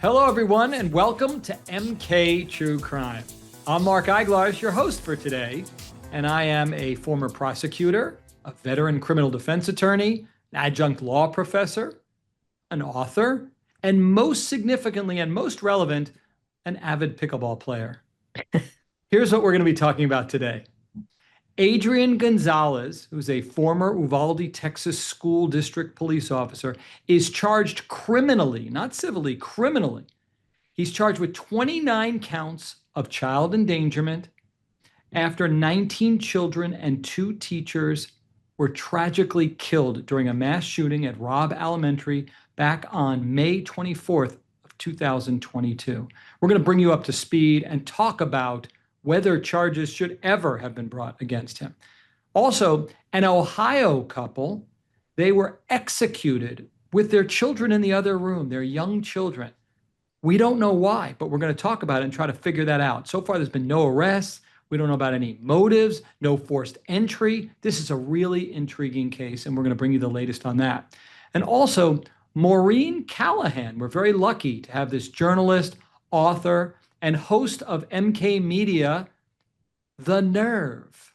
Hello, everyone, and welcome to MK True Crime. I'm Mark Eiglarsh, your host for today, and I am a former prosecutor, a veteran criminal defense attorney, an adjunct law professor, an author, and most significantly and most relevant, an avid pickleball player. Here's what we're going to be talking about today. Adrian Gonzales, who's a former Uvalde, Texas school district police officer, is charged criminally, not civilly, criminally. He's charged with 29 counts of child endangerment after 19 children and 2 teachers were tragically killed during a mass shooting at Robb Elementary back on May 24th of 2022. We're going to bring you up to speed and talk about whether charges should ever have been brought against him. Also, an Ohio couple, they were executed with their children in the other room, their young children. We don't know why, but we're going to talk about it and try to figure that out. So far, there's been no arrests. We don't know about any motives, no forced entry. This is a really intriguing case, and we're going to bring you the latest on that. And also, Maureen Callahan. We're very lucky to have this journalist, author, and host of MK Media, The Nerve.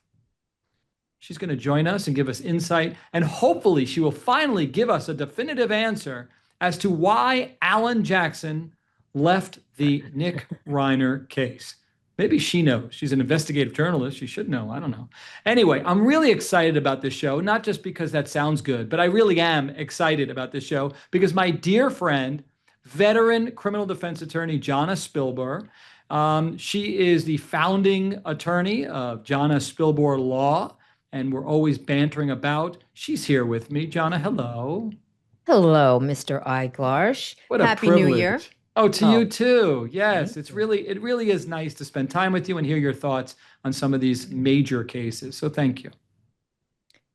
She's going to join us and give us insight, and hopefully she will finally give us a definitive answer as to why Alan Jackson left the Nick Reiner case. Maybe she knows. She's an investigative journalist. She should know. I don't know. Anyway, I'm really excited about this show, not just because that sounds good, but I really am excited about this show because my dear friend, veteran criminal defense attorney Jonna Spilbor. She is the founding attorney of Jonna Spilbor Law, and we're always bantering about. She's here with me. Jonna, hello. Hello, Mr. Eiglarsh. What a Happy privilege. New Year. Oh, to you too. Yes, it really is nice to spend time with you and hear your thoughts on some of these major cases. So thank you.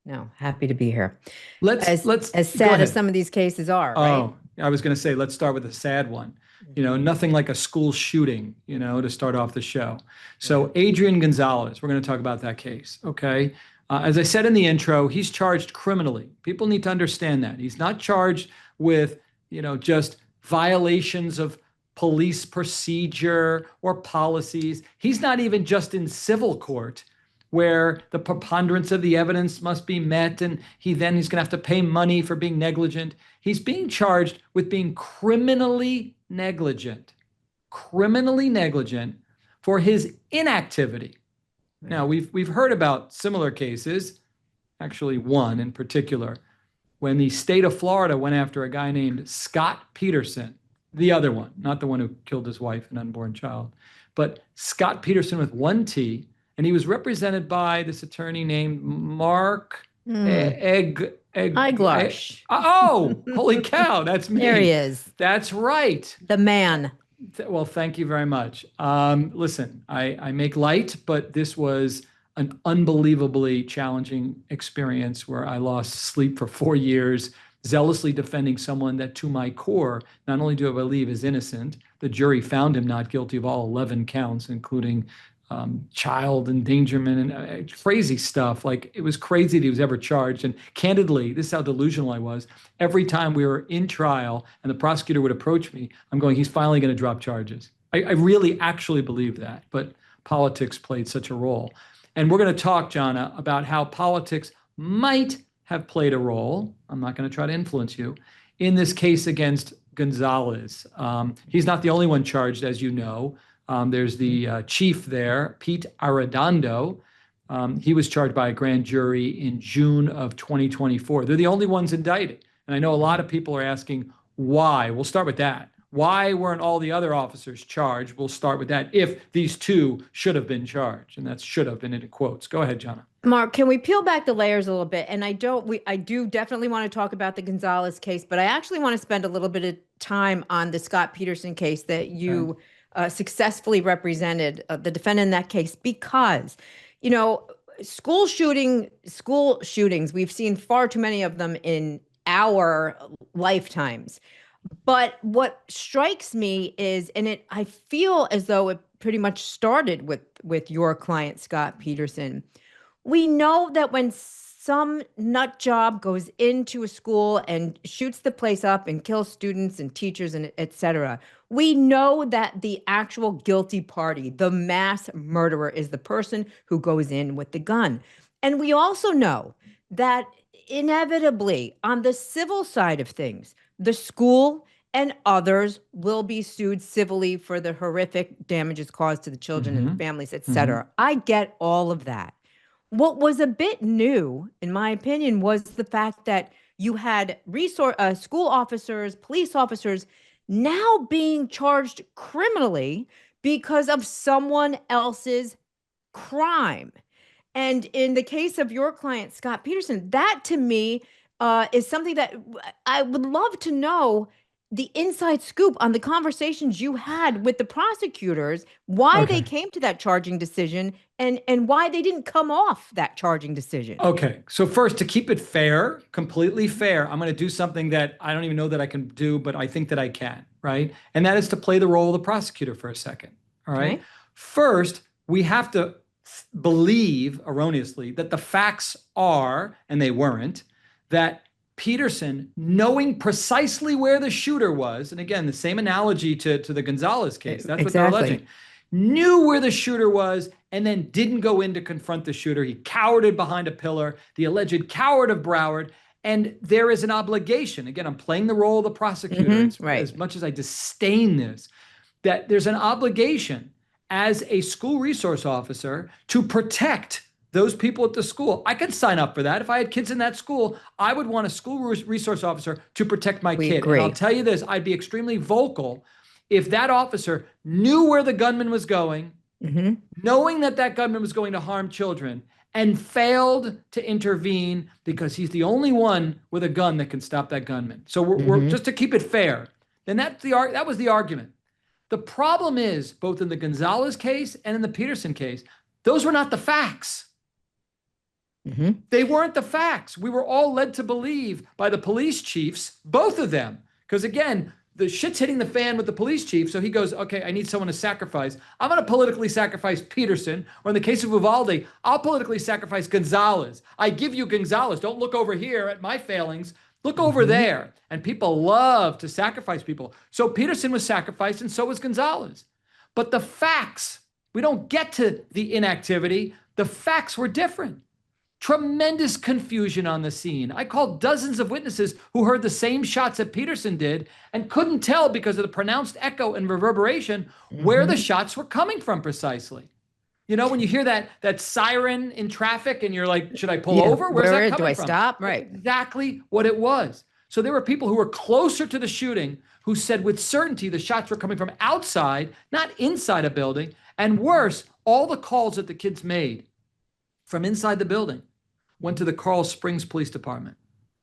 No, happy to be here. Let's as sad as some of these cases are, right? Oh, I was going to say, let's start with a sad one. You know, nothing like a school shooting, you know, to start off the show. So Adrian Gonzales, we're going to talk about that case, okay? As I said in the intro, he's charged criminally. People need to understand that. He's not charged with, you know, just violations of police procedure or policies. He's not even just in civil court where the preponderance of the evidence must be met and he's going to have to pay money for being negligent. He's being charged with being criminally negligent for his inactivity. Now, we've heard about similar cases, actually one in particular, when the state of Florida went after a guy named Scot Peterson, the other one, not the one who killed his wife and unborn child, but Scot Peterson with 1 T, and he was represented by this attorney named Mark Eiglarsh. Oh, holy cow, that's me. There he is. That's right. The man. Well, thank you very much. Listen, I make light, but this was an unbelievably challenging experience where I lost sleep for 4 years, zealously defending someone that to my core, not only do I believe is innocent, the jury found him not guilty of all 11 counts, including child endangerment and crazy stuff. Like, it was crazy that he was ever charged. And candidly, this is how delusional I was. Every time we were in trial and the prosecutor would approach me, I'm going, he's finally going to drop charges. I really actually believe that, but politics played such a role. And we're going to talk, Jonna, about how politics might have played a role. I'm not going to try to influence you in this case against Gonzales. He's not the only one charged, as you know. There's the chief there, Pete Arredondo. He was charged by a grand jury in June of 2024. They're the only ones indicted. And I know a lot of people are asking why. We'll start with that. Why weren't all the other officers charged? We'll start with that. If these 2 should have been charged, and that's should have been in quotes. Go ahead, Jonna. Mark, can we peel back the layers a little bit? And I do definitely want to talk about the Gonzales case, but I actually want to spend a little bit of time on the Scot Peterson case that you successfully represented, the defendant in that case, because, you know, school shootings, we've seen far too many of them in our lifetimes. But what strikes me is, I feel as though it pretty much started with your client, Scot Peterson. We know that when some nut job goes into a school and shoots the place up and kills students and teachers and et cetera. We know that the actual guilty party, the mass murderer, is the person who goes in with the gun. And we also know that inevitably, on the civil side of things, the school and others will be sued civilly for the horrific damages caused to the children and the families, et cetera. I get all of that. What was a bit new, in my opinion, was the fact that you had school officers, police officers now being charged criminally because of someone else's crime. And in the case of your client, Scot Peterson, that to me is something that I would love to know the inside scoop on the conversations you had with the prosecutors, why they came to that charging decision and why they didn't come off that charging decision. Okay. So first, to keep it fair, completely fair, I'm going to do something that I don't even know that I can do, but I think that I can, right? And that is to play the role of the prosecutor for a second. All right. Okay. First, we have to believe erroneously that the facts are, and they weren't, that Peterson, knowing precisely where the shooter was, and again, the same analogy to the Gonzales case, that's what they're alleging, knew where the shooter was and then didn't go in to confront the shooter. He cowered behind a pillar, the alleged coward of Broward. And there is an obligation, again, I'm playing the role of the prosecutor, as much as I disdain this, that there's an obligation as a school resource officer to protect those people at the school. I could sign up for that. If I had kids in that school, I would want a school resource officer to protect my kid. Agree. And I'll tell you this, I'd be extremely vocal if that officer knew where the gunman was going, knowing that that gunman was going to harm children, and failed to intervene because he's the only one with a gun that can stop that gunman. So we're just to keep it fair, then that was the argument. The problem is, both in the Gonzales case and in the Peterson case, those were not the facts. They weren't the facts. We were all led to believe by the police chiefs, both of them, because again, the shit's hitting the fan with the police chief. So he goes, okay, I need someone to sacrifice. I'm going to politically sacrifice Peterson. Or in the case of Uvalde, I'll politically sacrifice Gonzales. I give you Gonzales. Don't look over here at my failings. Look over there. And people love to sacrifice people. So Peterson was sacrificed and so was Gonzales. But the facts, we don't get to the inactivity. The facts were different. Tremendous confusion on the scene. I called dozens of witnesses who heard the same shots that Peterson did and couldn't tell because of the pronounced echo and reverberation where the shots were coming from precisely. You know, when you hear that siren in traffic and you're like, should I pull over? Where's that coming from? Do I stop? Right. That's exactly what it was. So there were people who were closer to the shooting who said with certainty the shots were coming from outside, not inside a building. And worse, all the calls that the kids made from inside the building went to the Coral Springs Police Department.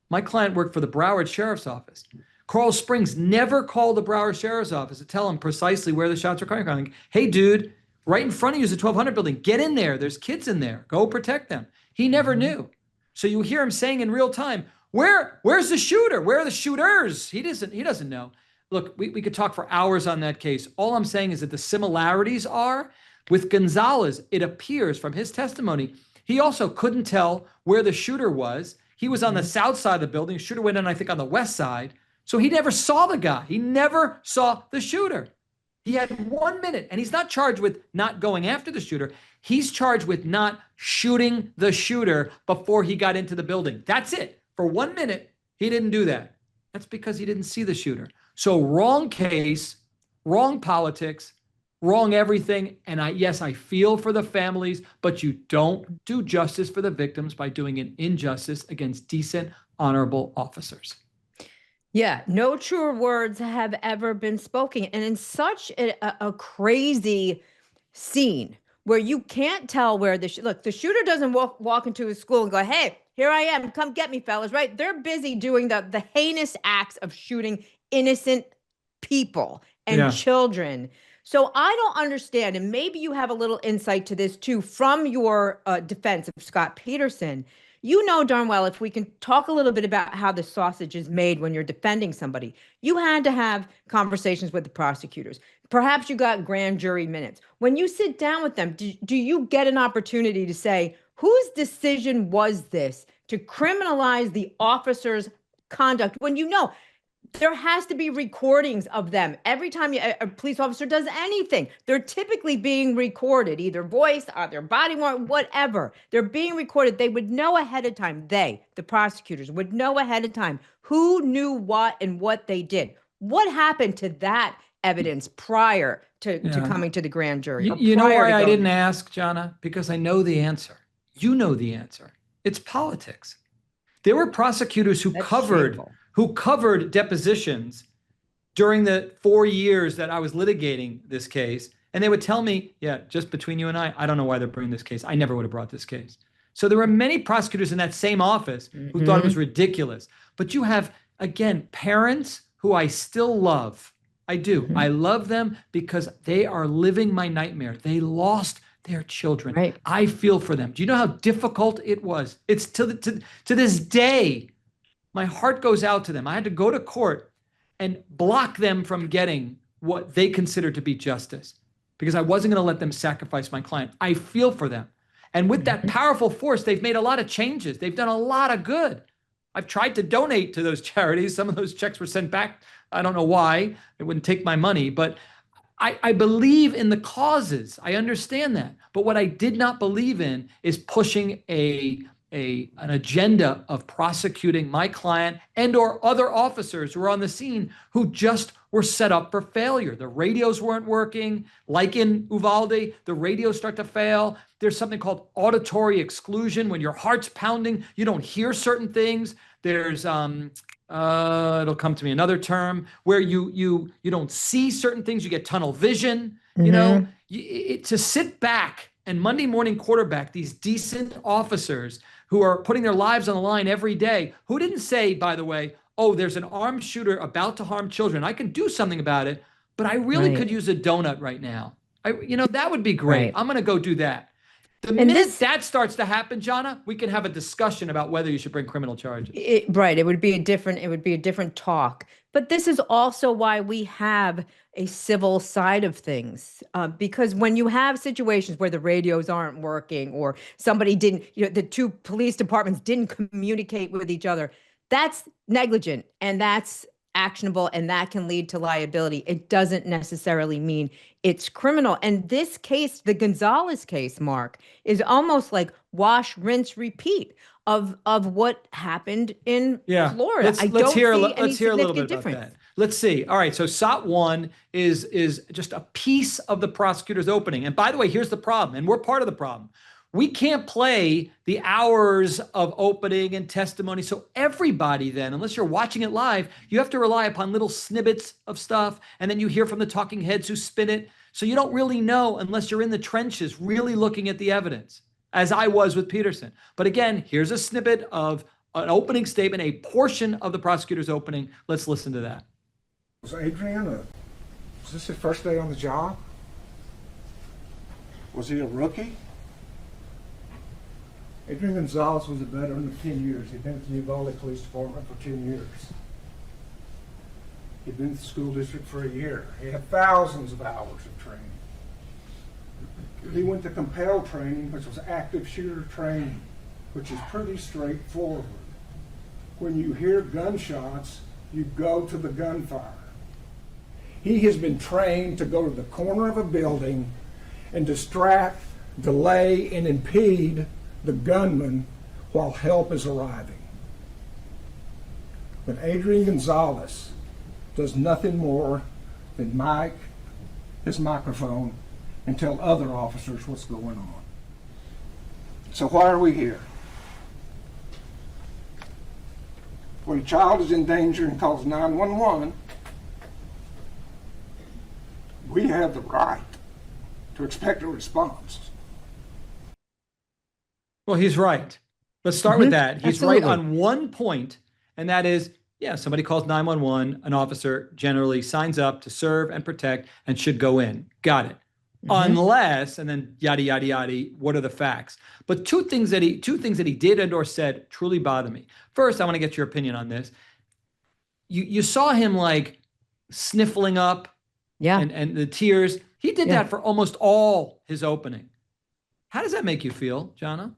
My client worked for the Broward Sheriff's Office. Coral Springs never called the Broward Sheriff's Office to tell him precisely where the shots were coming from. Like, hey, dude, right in front of you is the 1200 building. Get in there. There's kids in there. Go protect them. He never knew. So you hear him saying in real time, where's the shooter? Where are the shooters? He doesn't know. Look, we could talk for hours on that case. All I'm saying is that the similarities are with Gonzales. It appears from his testimony, he also couldn't tell where the shooter was. He was on the south side of the building. The shooter went in, I think, on the west side. So he never saw the guy. He never saw the shooter. He had 1 minute, and he's not charged with not going after the shooter. He's charged with not shooting the shooter before he got into the building. That's it. For 1 minute, he didn't do that. That's because he didn't see the shooter. So wrong case, wrong politics, wrong everything. And I feel for the families, but you don't do justice for the victims by doing an injustice against decent, honorable officers. Yeah, no truer words have ever been spoken. And in such a crazy scene where you can't tell where the shooter doesn't walk into a school and go, hey, here I am, come get me, fellas, right? They're busy doing the heinous acts of shooting innocent people and children. So I don't understand, and maybe you have a little insight to this too from your defense of Scot Peterson. You know darn well, if we can talk a little bit about how the sausage is made when you're defending somebody, you had to have conversations with the prosecutors. Perhaps you got grand jury minutes. When you sit down with them, do you get an opportunity to say, whose decision was this to criminalize the officer's conduct when you know there has to be recordings of them. Every time a police officer does anything, they're typically being recorded, either voice, their body, whatever. They're being recorded. They would know ahead of time. The prosecutors, would know ahead of time who knew what and what they did. What happened to that evidence prior to coming to the grand jury? You know why I didn't ask, Jonna? Because I know the answer. You know the answer. It's politics. There were prosecutors who covered depositions during the 4 years that I was litigating this case. And they would tell me, yeah, just between you and I don't know why they're bringing this case. I never would have brought this case. So there were many prosecutors in that same office who thought it was ridiculous. But you have, again, parents who I still love. I do. I love them because they are living my nightmare. They lost their children. Right. I feel for them. Do you know how difficult it was? It's to this day, my heart goes out to them. I had to go to court and block them from getting what they consider to be justice because I wasn't going to let them sacrifice my client. I feel for them. And with that powerful force, they've made a lot of changes. They've done a lot of good. I've tried to donate to those charities. Some of those checks were sent back. I don't know why. It wouldn't take my money, but I believe in the causes. I understand that. But what I did not believe in is pushing an agenda of prosecuting my client and or other officers who were on the scene who just were set up for failure. The radios weren't working. Like in Uvalde, the radios start to fail. There's something called auditory exclusion. When your heart's pounding, you don't hear certain things. There's it'll come to me another term where you don't see certain things. You get tunnel vision. You know, to sit back and Monday morning quarterback these decent officers who are putting their lives on the line every day, who didn't say, by the way, oh, there's an armed shooter about to harm children. I can do something about it, but I really could use a donut right now. That would be great. I'm going to go do that. The minute that starts to happen, Jonna, we can have a discussion about whether you should bring criminal charges. It would be a different talk. But this is also why we have a civil side of things, because when you have situations where the radios aren't working or somebody didn't, the two police departments didn't communicate with each other, that's negligent and that's actionable and that can lead to liability. It doesn't necessarily mean it's criminal. And this case, the Gonzales case, Mark, is almost like wash, rinse, repeat of what happened in Florida. Let's hear a little bit about that. Let's see. All right. So SOT 1 is just a piece of the prosecutor's opening. And by the way, here's the problem, and we're part of the problem. We can't play the hours of opening and testimony. So everybody then, unless you're watching it live, you have to rely upon little snippets of stuff. And then you hear from the talking heads who spin it. So you don't really know unless you're in the trenches really looking at the evidence, as I was with Peterson. But again, here's a snippet of an opening statement, a portion of the prosecutor's opening. Let's listen to that. Was Adrian, was this his first day on the job? Was he a rookie? Adrian Gonzales was a veteran of 10 years. He'd been at the Uvalde Police Department for 10 years. He'd been at the school district for a year. He had thousands of hours of training. He went to compel training, which was active shooter training, which is pretty straightforward. When you hear gunshots, you go to the gunfire. He has been trained to go to the corner of a building and distract, delay, and impede the gunman while help is arriving. But Adrian Gonzales does nothing more than mic his microphone and tell other officers what's going on. So why are we here? When a child is in danger and calls 911, we have the right to expect a response. Well, he's right. Let's start with that. He's right on one point, and that is, somebody calls 911, an officer generally signs up to serve and protect and should go in. Got it. Unless, and then yada, yada, yada, what are the facts? But two things that he did and or said truly bother me. First, I want to get your opinion on this. You saw him like sniffling up and the tears. He did that for almost all his opening. How does that make you feel, Jonna?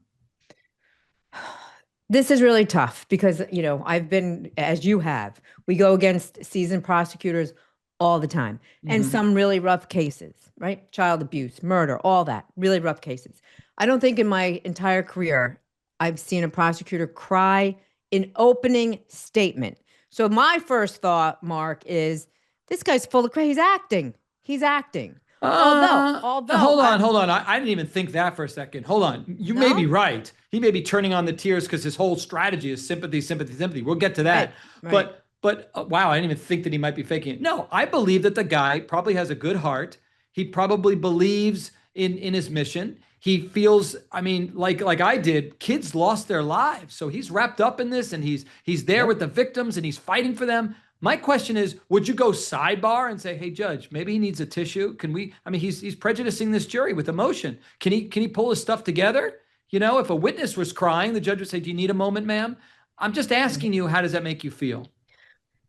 This is really tough because, I've been, as you have, we go against seasoned prosecutors all the time, and some really rough cases, right? Child abuse, murder, all that, really rough cases. I don't think in my entire career I've seen a prosecutor cry in opening statement. So my first thought, Mark, is this guy's full of crap. He's acting. He's acting. Although, Hold on. I didn't even think that for a second. Hold on. You may No? be right. He may be turning on the tears because his whole strategy is sympathy, sympathy, sympathy. We'll get to that. Right. But wow, I didn't even think that he might be faking it. No, I believe that the guy probably has a good heart. He probably believes in his mission. He feels, I mean, like I did, kids lost their lives. So he's wrapped up in this, and he's there with the victims, and he's fighting for them. My question is, would you go sidebar and say, hey, judge, maybe he needs a tissue? Can we, I mean, he's prejudicing this jury with emotion. Can he pull his stuff together? If a witness was crying, the judge would say, do you need a moment, ma'am? I'm just asking you, how does that make you feel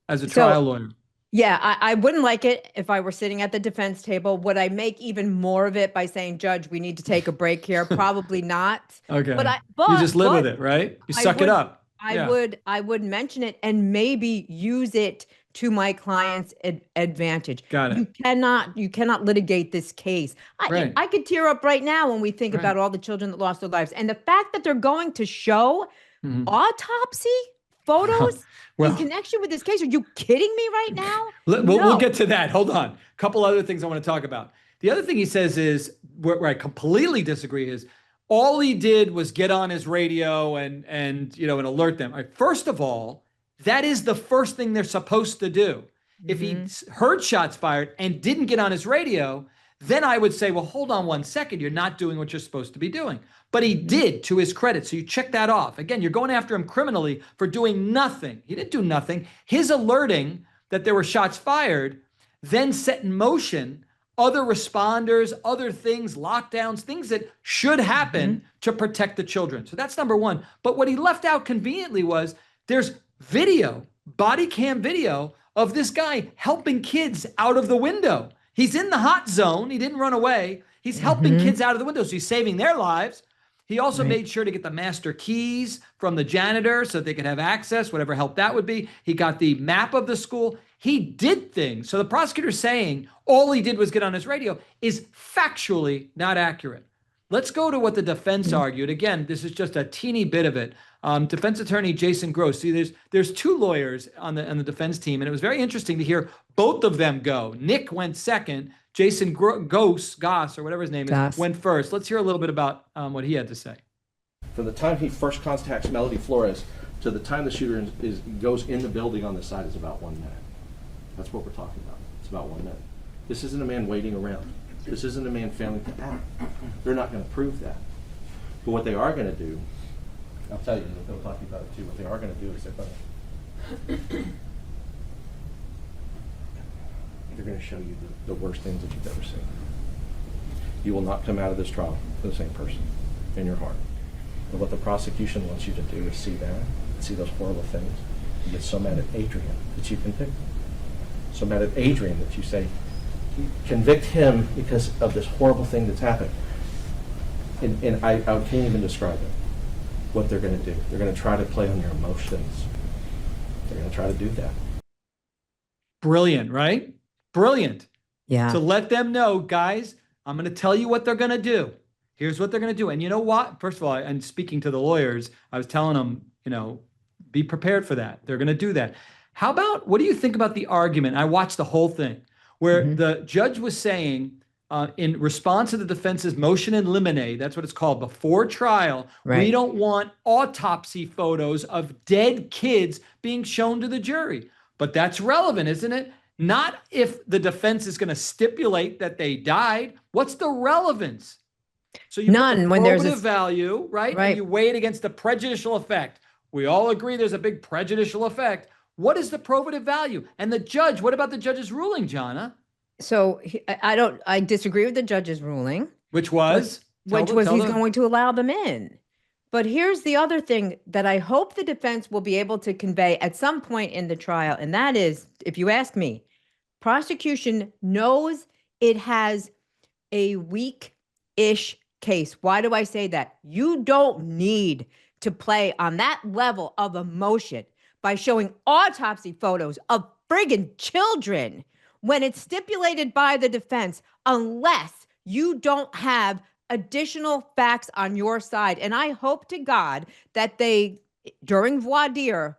as a trial lawyer? Yeah, I wouldn't like it if I were sitting at the defense table. Would I make even more of it by saying, Judge, we need to take a break here? Probably not. Okay. But you just live with it, right? You suck it up. I would mention it and maybe use it to my client's advantage. Got it. You cannot litigate this case. I could tear up right now when we think about all the children that lost their lives. And the fact that they're going to show autopsy photos in connection with this case. Are you kidding me right now? We'll get to that. Hold on. A couple other things I want to talk about. The other thing he says is, where I completely disagree, is all he did was get on his radio and alert them. First of all, that is the first thing they're supposed to do. If he heard shots fired and didn't get on his radio, then I would say, well, hold on one second. You're not doing what you're supposed to be doing. But he did, to his credit. So you check that off. Again, you're going after him criminally for doing nothing. He didn't do nothing. His alerting that there were shots fired then set in motion other responders, other things, lockdowns, things that should happen to protect the children. So that's number one. But what he left out conveniently was there's video, body cam video of this guy helping kids out of the window. He's in the hot zone. He didn't run away. He's helping kids out of the window. So he's saving their lives. He also made sure to get the master keys from the janitor so they could have access, whatever help that would be. He got the map of the school. He did things. So the prosecutor saying all he did was get on his radio is factually not accurate. Let's go to what the defense argued. Again, this is just a teeny bit of it. Defense attorney Jason Gross. See, there's two lawyers on the defense team, and it was very interesting to hear both of them go. Nick went second. Jason Goss, or whatever his name is, went first. Let's hear a little bit about what he had to say. From the time he first contacts Melody Flores to the time the shooter goes in the building on the side is about 1 minute. That's what we're talking about. It's about 1 minute. This isn't a man waiting around. This isn't a man failing to act. They're not going to prove that. But what they are going to do, I'll tell you, they'll talk about it too. What they are going to do is they're going to show you the worst things that you've ever seen. You will not come out of this trial the same person in your heart. And what the prosecution wants you to do is see that, see those horrible things, and get so mad at Adrian that you convict him. So mad at Adrian that you say, convict him because of this horrible thing that's happened. And I can't even describe it, what they're going to do. They're going to try to play on your emotions. They're going to try to do that. Brilliant, right? Brilliant. Yeah. To let them know, guys, I'm going to tell you what they're going to do. Here's what they're going to do. And you know what? First of all, and speaking to the lawyers, I was telling them, be prepared for that. They're going to do that. How about, what do you think about the argument? I watched the whole thing where the judge was saying, in response to the defense's motion in limine, that's what it's called, before trial, we don't want autopsy photos of dead kids being shown to the jury. But that's relevant, isn't it? Not if the defense is going to stipulate that they died. What's the relevance? So you none put the when there's probative value, right? And you weigh it against the prejudicial effect. We all agree there's a big prejudicial effect. What is the probative value? And the judge, what about the judge's ruling, Jonna? So I disagree with the judge's ruling. Which was? He's going to allow them in. But here's the other thing that I hope the defense will be able to convey at some point in the trial. And that is, if you ask me, prosecution knows it has a weak-ish case. Why do I say that? You don't need to play on that level of emotion by showing autopsy photos of friggin' children when it's stipulated by the defense, unless you don't have additional facts on your side. And I hope to God that they, during voir dire,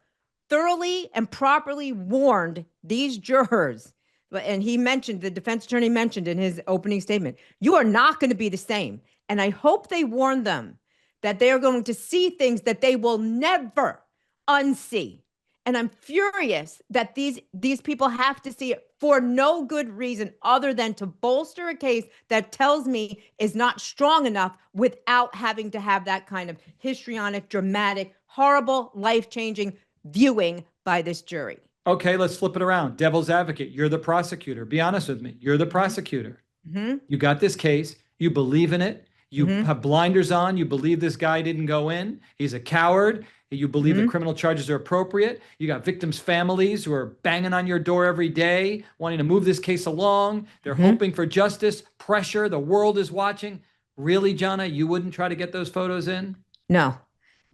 thoroughly and properly warned these jurors. And the defense attorney mentioned in his opening statement, you are not going to be the same. And I hope they warn them that they are going to see things that they will never unsee. And I'm furious that these people have to see it for no good reason other than to bolster a case that tells me is not strong enough without having to have that kind of histrionic, dramatic, horrible, life-changing viewing by this jury. Okay, let's flip it around. Devil's advocate. You're the prosecutor. Be honest with me. You're the prosecutor. Mm-hmm. You got this case. You believe in it. You have blinders on. You believe this guy didn't go in. He's a coward. You believe the criminal charges are appropriate. You got victims' families who are banging on your door every day, wanting to move this case along. They're hoping for justice, pressure. The world is watching. Really, Jonna, you wouldn't try to get those photos in?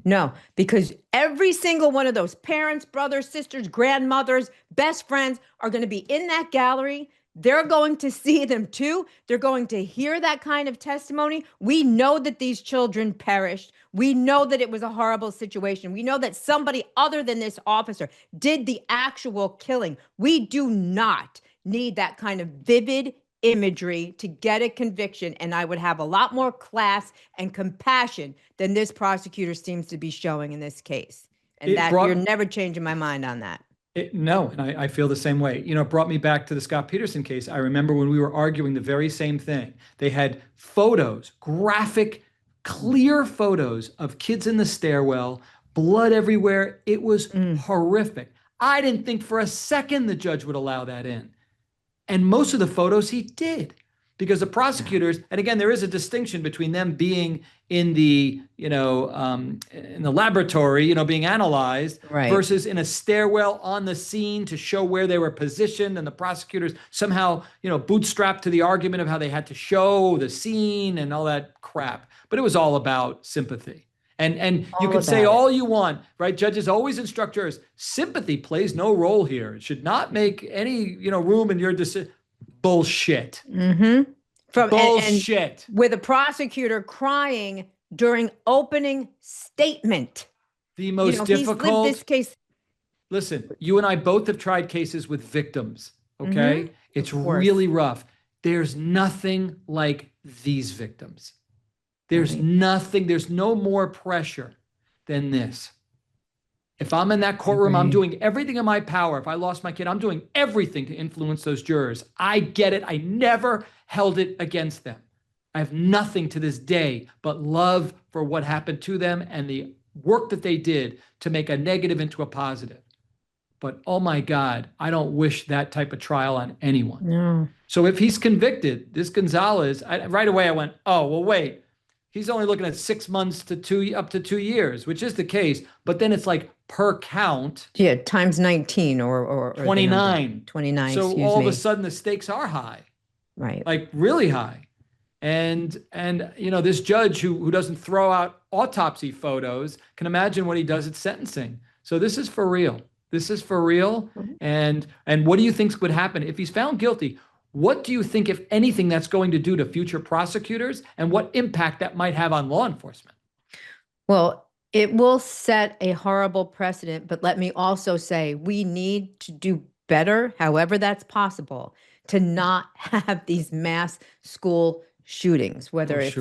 No, because every single one of those parents, brothers, sisters, grandmothers, best friends are going to be in that gallery. They're going to see them too. They're going to hear that kind of testimony. We know that these children perished. We know that it was a horrible situation. We know that somebody other than this officer did the actual killing. We do not need that kind of vivid imagery to get a conviction. And I would have a lot more class and compassion than this prosecutor seems to be showing in this case. And you're never changing my mind on that. No, and I feel the same way. You know, it brought me back to the Scot Peterson case. I remember when we were arguing the very same thing. They had photos, graphic, clear photos of kids in the stairwell, blood everywhere. It was horrific. I didn't think for a second the judge would allow that in. And most of the photos he did, because the prosecutors, and again, there is a distinction between them being in the, in the laboratory, being analyzed, versus in a stairwell on the scene to show where they were positioned, and the prosecutors somehow, bootstrapped to the argument of how they had to show the scene and all that crap. But it was all about sympathy. And you can say all you want, right? Judges always instruct jurors, sympathy plays no role here. It should not make any, room in your decision. Bullshit. Bullshit. And with a prosecutor crying during opening statement. The most difficult. He's lived this case. Listen, you and I both have tried cases with victims, okay? It's really rough. There's nothing like these victims. There's nothing, there's no more pressure than this. If I'm in that courtroom, I'm doing everything in my power. If I lost my kid, I'm doing everything to influence those jurors. I get it. I never held it against them. I have nothing to this day but love for what happened to them and the work that they did to make a negative into a positive. But oh my God, I don't wish that type of trial on anyone. No. So if he's convicted, this Gonzales, right away I went, oh, well, wait. He's only looking at 6 months to up to 2 years, which is the case. But then it's like per count. Yeah, times 19 or 29. 29. So all of a sudden the stakes are high. Right. Like really high. And this judge who doesn't throw out autopsy photos can imagine what he does at sentencing. So this is for real. This is for real. And what do you think would happen if he's found guilty? What do you think, if anything, that's going to do to future prosecutors, and what impact that might have on law enforcement? Well, it will set a horrible precedent, but let me also say we need to do better, however that's possible, to not have these mass school shootings, whether it's,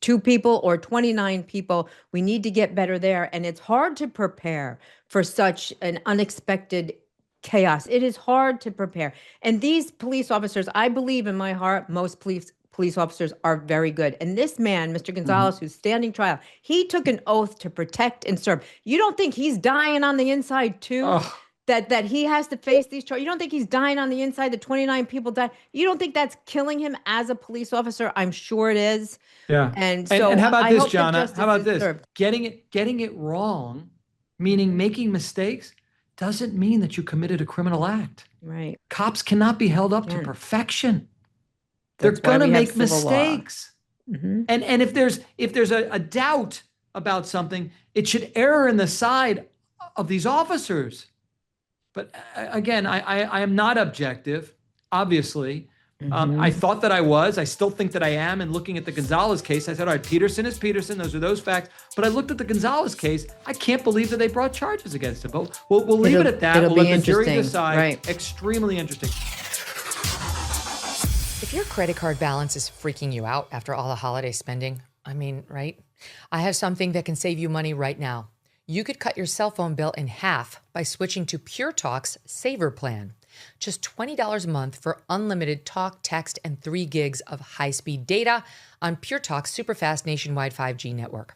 2 people or 29 people. We need to get better there. And it's hard to prepare for such an unexpected chaos. It is hard to prepare. And these police officers, I believe in my heart, most police officers are very good. And this man, Mr. Gonzales, who's standing trial, he took an oath to protect and serve. You don't think he's dying on the inside too? Oh. That he has to face these charges? You don't think he's dying on the inside? The 29 people died. You don't think that's killing him as a police officer? I'm sure it is. Yeah. And so how about I this, hope that Jonna? justice How about is this? served. Getting it wrong, meaning making mistakes, doesn't mean that you committed a criminal act. Right. Cops cannot be held up to perfection. That's They're why going to we have make civil law. mistakes. And if there's a doubt about something, it should err in the side of these officers. But again, I am not objective, obviously. I thought that I was. I still think that I am. And looking at the Gonzales case, I said, all right, Peterson is Peterson. Those are those facts. But I looked at the Gonzales case. I can't believe that they brought charges against him. But we'll leave it at that. We'll let the jury decide. Right. Extremely interesting. If your credit card balance is freaking you out after all the holiday spending, I mean, right? I have something that can save you money right now. You could cut your cell phone bill in half by switching to Pure Talk's Saver Plan. Just $20 a month for unlimited talk, text, and 3 gigs of high-speed data on Pure Talk's superfast nationwide 5G network.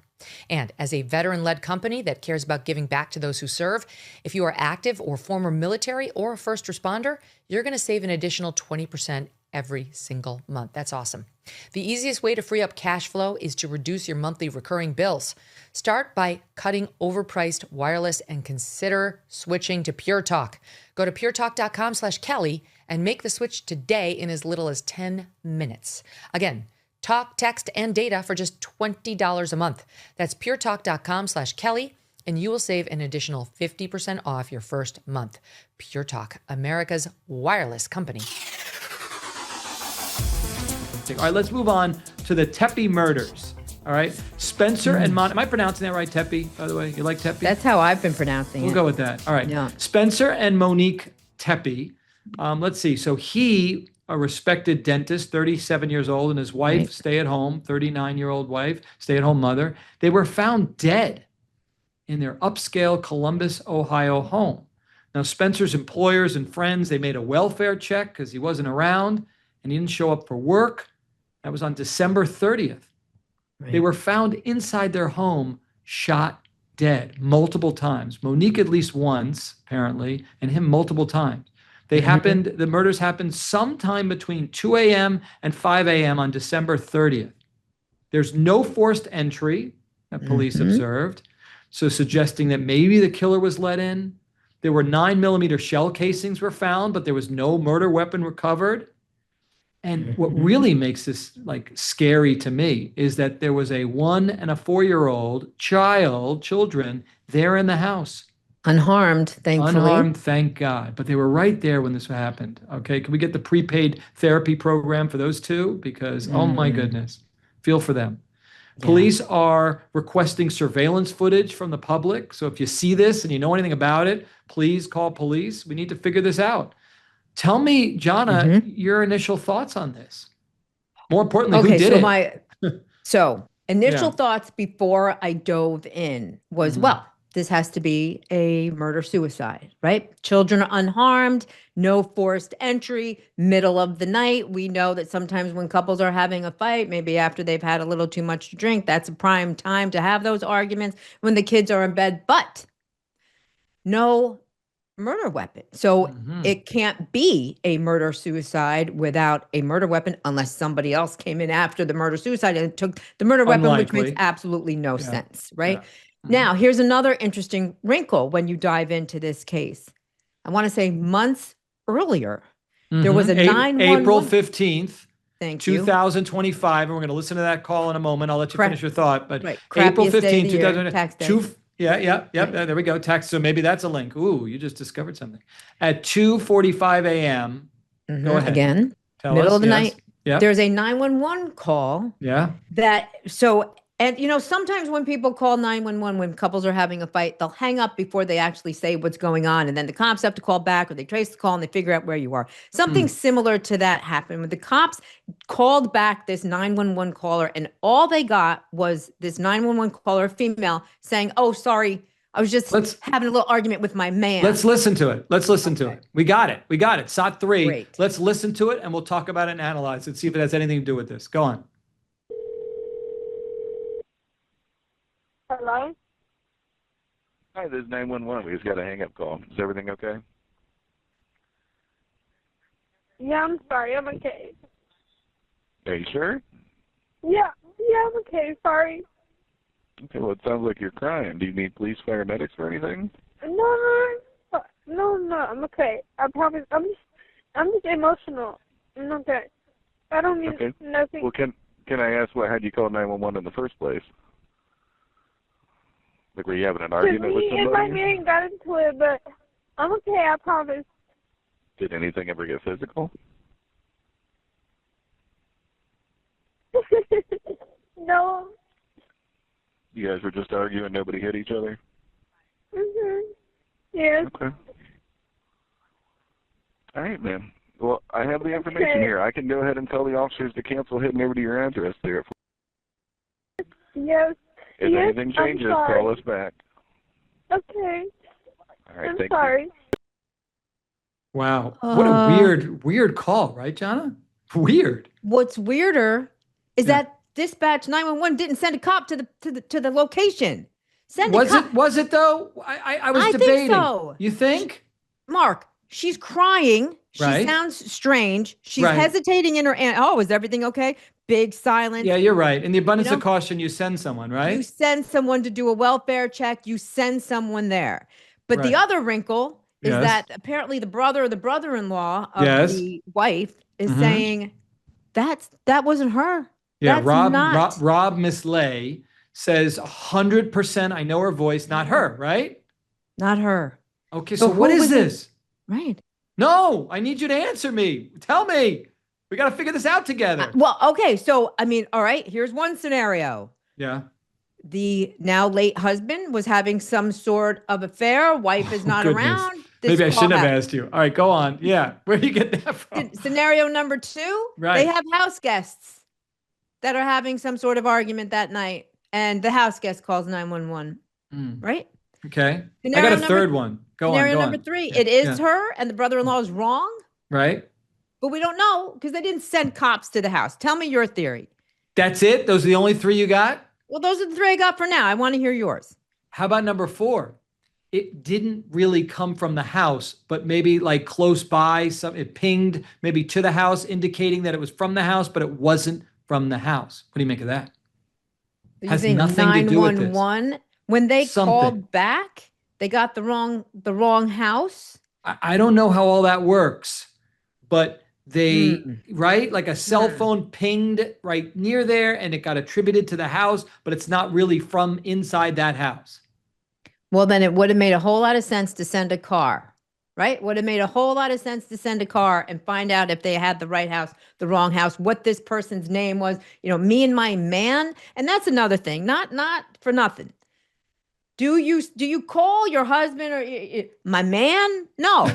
And as a veteran-led company that cares about giving back to those who serve, if you are active or former military or a first responder, you're going to save an additional 20% every single month. That's awesome. The easiest way to free up cash flow is to reduce your monthly recurring bills. Start by cutting overpriced wireless and consider switching to Pure Talk. Go to puretalk.com/Kelly and make the switch today in as little as 10 minutes. Again, talk, text, and data for just $20 a month. That's puretalk.com/Kelly, and you will save an additional 50% off your first month. Pure Talk, America's wireless company. All right, let's move on to the Tepe murders. All right, Spencer and am I pronouncing that right, Tepe, by the way? You like Tepe? That's how I've been pronouncing it. We'll go with that. All right. Yeah. Spencer and Monique Tepe. Let's see. So he, a respected dentist, 37 years old, and his wife, stay-at-home, 39-year-old wife, stay-at-home mother. They were found dead in their upscale Columbus, Ohio home. Now, Spencer's employers and friends, they made a welfare check because he wasn't around and he didn't show up for work. That was on December 30th. Right. They were found inside their home, shot dead multiple times. Monique at least once, apparently, and him multiple times. The murders happened sometime between 2 a.m. and 5 a.m. on December 30th. There's no forced entry that police observed, so suggesting that maybe the killer was let in. There were 9mm shell casings were found, but there was no murder weapon recovered. And what really makes this scary to me is that there was a 1 and a 4-year-old children there in the house. Unharmed, thankfully. Unharmed, thank God. But they were right there when this happened. Okay, can we get the prepaid therapy program for those two? Because, oh my goodness, feel for them. Yeah. Police are requesting surveillance footage from the public. So if you see this and you know anything about it, please call police. We need to figure this out. Tell me, Jonna, your initial thoughts on this. More importantly, who did it? So initial thoughts before I dove in was, well, this has to be a murder-suicide, right? Children are unharmed, no forced entry, middle of the night. We know that sometimes when couples are having a fight, maybe after they've had a little too much to drink, that's a prime time to have those arguments when the kids are in bed, but no murder weapon. So it can't be a murder-suicide without a murder weapon unless somebody else came in after the murder-suicide and took the murder weapon, which makes absolutely no sense, right? Yeah. Now, here's another interesting wrinkle when you dive into this case. I want to say months earlier, there was a 911. April 15th, Thank you. 2025, and we're going to listen to that call in a moment. I'll let you finish your thought. But April 15th, 2025. There we go. Tax. So maybe that's a link. Ooh, you just discovered something. At 2:45 a.m. Go ahead. Again, Tell middle us. of the night. Yeah. There's a 911 call. Yeah. And, sometimes when people call 911, when couples are having a fight, they'll hang up before they actually say what's going on. And then the cops have to call back, or they trace the call and they figure out where you are. Something similar to that happened when the cops called back this 911 caller, and all they got was this 911 caller, female, saying, "Oh, sorry, I was just having a little argument with my man." Let's listen to it. We got it. SOT 3. Great. Let's listen to it, and we'll talk about it and analyze it, see if it has anything to do with this. Go on. Hello? Hi, this is 911. We just got a hang-up call. Is everything okay? Yeah, I'm sorry. I'm okay. Are you sure? Yeah, I'm okay. Sorry. Okay, well, it sounds like you're crying. Do you need police, paramedics, or anything? No, I'm okay. I promise. I'm just emotional. I'm okay. I don't need nothing. Well, can I ask what had you call 911 in the first place? Like, were you having an Cause argument with me and my somebody? man got into it, but I'm okay, I promise. Did anything ever get physical? No. You guys were just arguing, nobody hit each other? Yes. Okay. All right, man. Well, I have the information Okay. here. I can go ahead and tell the officers to cancel heading over to your address there. Yes. If Yes, anything changes, I'm sorry. call us back. Okay. All right, I'm thank sorry. Wow. What a weird call, right, Jonna? Weird. What's weirder is Yeah. that dispatch 911 didn't send a cop to the location. Send a Was cop. it? Was it though? I was I debating. think so. You think? Mark, she's crying. She Right. sounds strange. She's Right. hesitating in her. Oh, is everything okay? Big silence. Yeah, you're right. In the abundance You of know, caution, you send someone, right? You send someone to do a welfare check. You send someone there. But the Right. other wrinkle is Yes. that apparently the brother or the brother-in-law of Yes. the wife is Mhm. saying that wasn't her. Yeah, That's Rob not. Rob Mislay says 100%. I know her voice, not her, right? Not her. Okay, So so what who is was it? this? Right. No, I need you to answer me. Tell me. We got to figure this out together. Well, okay. So, I mean, all right, here's one scenario. Yeah. The now late husband was having some sort of affair. Wife is not Goodness. around. This Maybe I call shouldn't have happens. asked you. All right, go on. Yeah. Where do you get that from? Scenario number 2, Right. they have house guests that are having some sort of argument that night, and the house guest calls 911, right? Okay. Scenario I got a number- third one. Go on. Scenario Go number on. 3, Yeah, it is yeah. her, and the brother-in-law is wrong, Right. but we don't know because they didn't send cops to the house. Tell me your theory. That's it? Those are the only 3 you got? Well, those are the 3 I got for now. I want to hear yours. How about number 4? It didn't really come from the house, but maybe like close by, it pinged maybe to the house, indicating that it was from the house, but it wasn't from the house. What do you make of that? You Has think nothing to do with this. 911, when they Something. called back, they got the wrong house? I don't know how all that works, but they, right? Like a cell phone pinged right near there and it got attributed to the house, but it's not really from inside that house. Well, then it would have made a whole lot of sense to send a car, right? Would have made a whole lot of sense to send a car and find out if they had the right house, the wrong house, what this person's name was, me and my man. And that's another thing, not for nothing. Do you call your husband or my man? No,